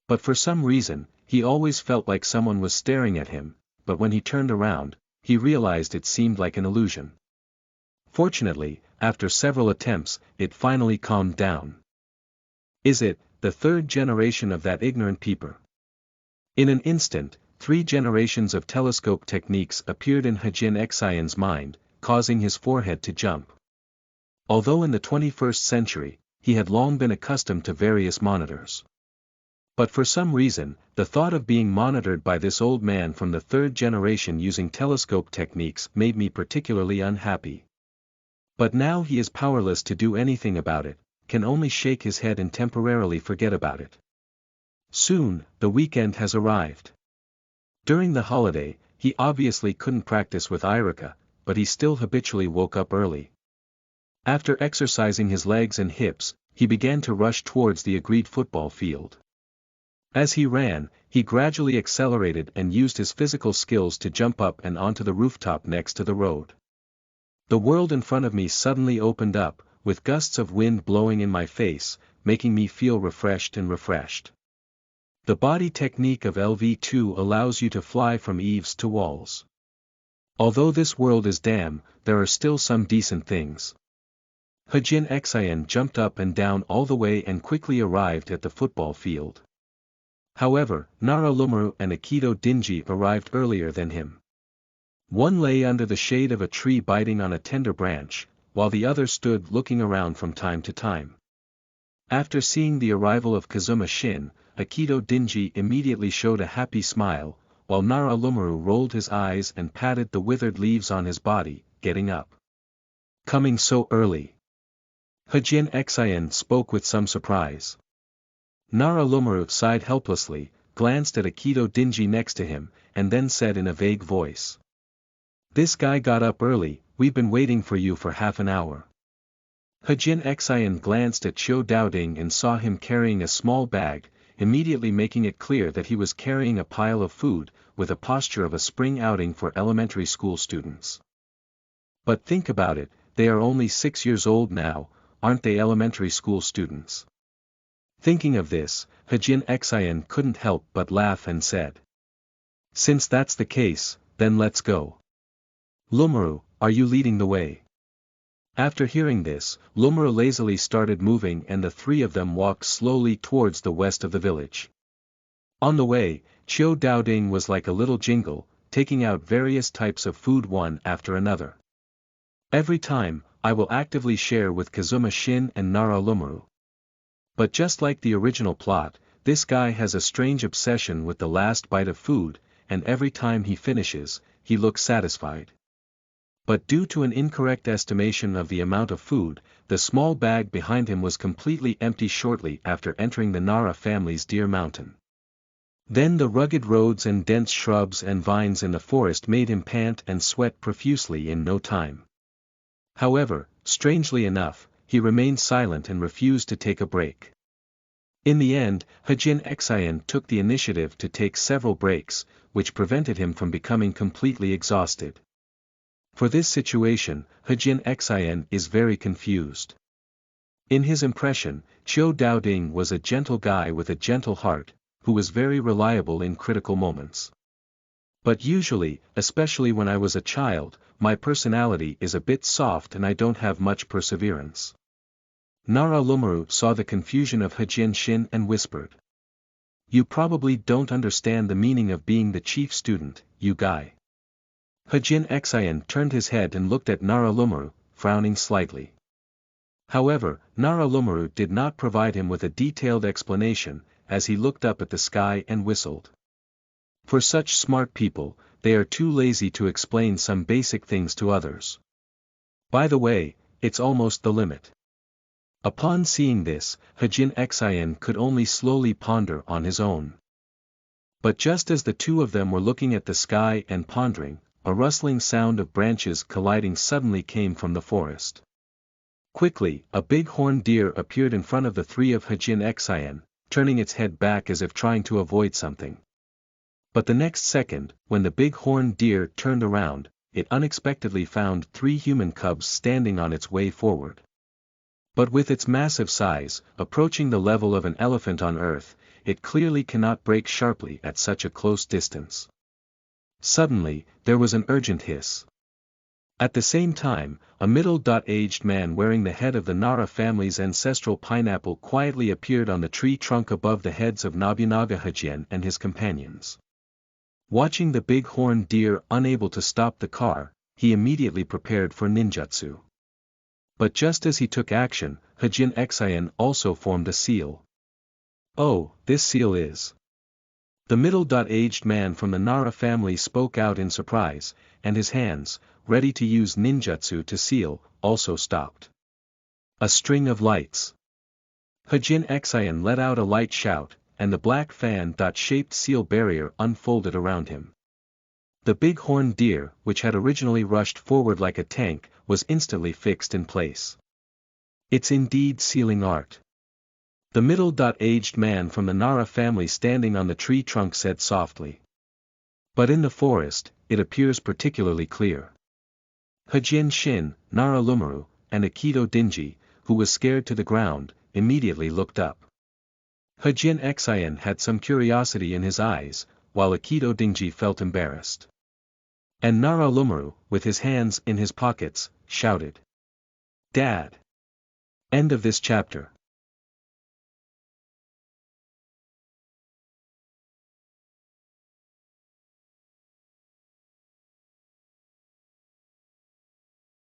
But for some reason, he always felt like someone was staring at him, but when he turned around, he realized it seemed like an illusion. Fortunately, after several attempts, it finally calmed down. Is it, the third generation of that ignorant peeper? In an instant, 3 generations of telescope techniques appeared in Hejian Xian's mind, causing his forehead to jump. Although in the 21st century, he had long been accustomed to various monitors. But for some reason, the thought of being monitored by this old man from the 3rd generation using telescope techniques made me particularly unhappy. But now he is powerless to do anything about it, can only shake his head and temporarily forget about it. Soon, the weekend has arrived. During the holiday, he obviously couldn't practice with Iruka, but he still habitually woke up early. After exercising his legs and hips, he began to rush towards the agreed football field. As he ran, he gradually accelerated and used his physical skills to jump up and onto the rooftop next to the road. The world in front of me suddenly opened up, with gusts of wind blowing in my face, making me feel refreshed. The body technique of LV2 allows you to fly from eaves to walls. Although this world is damn, there are still some decent things. Hejian Xin jumped up and down all the way and quickly arrived at the football field. However, Naralumaru and Aikido Dinji arrived earlier than him. One lay under the shade of a tree biting on a tender branch, while the other stood looking around from time to time. After seeing the arrival of Kazuma Shin, Aikido Dinji immediately showed a happy smile, while Naralumaru rolled his eyes and patted the withered leaves on his body, getting up. Coming so early? Hejian Xin spoke with some surprise. Naralumaru sighed helplessly, glanced at Aikido Dinji next to him, and then said in a vague voice. This guy got up early, we've been waiting for you for half an hour. Hejian Xin glanced at Chiu Daoding and saw him carrying a small bag, immediately making it clear that he was carrying a pile of food, with a posture of a spring outing for elementary school students. But think about it, they are only 6 years old now, aren't they elementary school students? Thinking of this, Hejian Xin couldn't help but laugh and said. Since that's the case, then let's go. Lumaru, are you leading the way? After hearing this, Lumaru lazily started moving and the three of them walked slowly towards the west of the village. On the way, Chiu Daoding was like a little jingle, taking out various types of food one after another. Every time, I will actively share with Kazuma Shin and Naralumaru. But just like the original plot, this guy has a strange obsession with the last bite of food, and every time he finishes, he looks satisfied. But due to an incorrect estimation of the amount of food, the small bag behind him was completely empty shortly after entering the Nara family's Deer Mountain. Then the rugged roads and dense shrubs and vines in the forest made him pant and sweat profusely in no time. However, strangely enough, he remained silent and refused to take a break. In the end, Hejian Xin took the initiative to take several breaks, which prevented him from becoming completely exhausted. For this situation, Hejian Xin is very confused. In his impression, Chiu Daoding was a gentle guy with a gentle heart, who was very reliable in critical moments. But usually, especially when I was a child, my personality is a bit soft and I don't have much perseverance. Naralumaru saw the confusion of Hejian Xin and whispered. You probably don't understand the meaning of being the chief student, you guy. Hejian Xin turned his head and looked at Naralumaru, frowning slightly. However, Naralumaru did not provide him with a detailed explanation, as he looked up at the sky and whistled. For such smart people, they are too lazy to explain some basic things to others. By the way, it's almost the limit. Upon seeing this, Hejian Xin could only slowly ponder on his own. But just as the two of them were looking at the sky and pondering, a rustling sound of branches colliding suddenly came from the forest. Quickly, a big horned deer appeared in front of the three of Hejian Xin, turning its head back as if trying to avoid something. But the next second, when the big horned deer turned around, it unexpectedly found 3 human cubs standing on its way forward. But with its massive size, approaching the level of an elephant on Earth, it clearly cannot break sharply at such a close distance. Suddenly, there was an urgent hiss. At the same time, a middle-aged man wearing the head of the Nara family's ancestral pineapple quietly appeared on the tree trunk above the heads of Nobunaga Hejian and his companions. Watching the big horned deer unable to stop the car, he immediately prepared for ninjutsu. But just as he took action, Hejian Xin also formed a seal. Oh, this seal is... The middle-aged man from the Nara family spoke out in surprise, and his hands, ready to use ninjutsu to seal, also stopped. A string of lights. Hejian Xin let out a light shout, and the black fan-shaped seal barrier unfolded around him. The big horned deer, which had originally rushed forward like a tank, was instantly fixed in place. It's indeed sealing art. The middle-aged man from the Nara family standing on the tree trunk said softly. But in the forest, it appears particularly clear. Hejian Xin, Naralumaru, and Aikido Dinji, who was scared to the ground, immediately looked up. Hejian Xin had some curiosity in his eyes, while Aikido Dinji felt embarrassed. And Nararumaru, with his hands in his pockets, shouted. Dad! End of this chapter.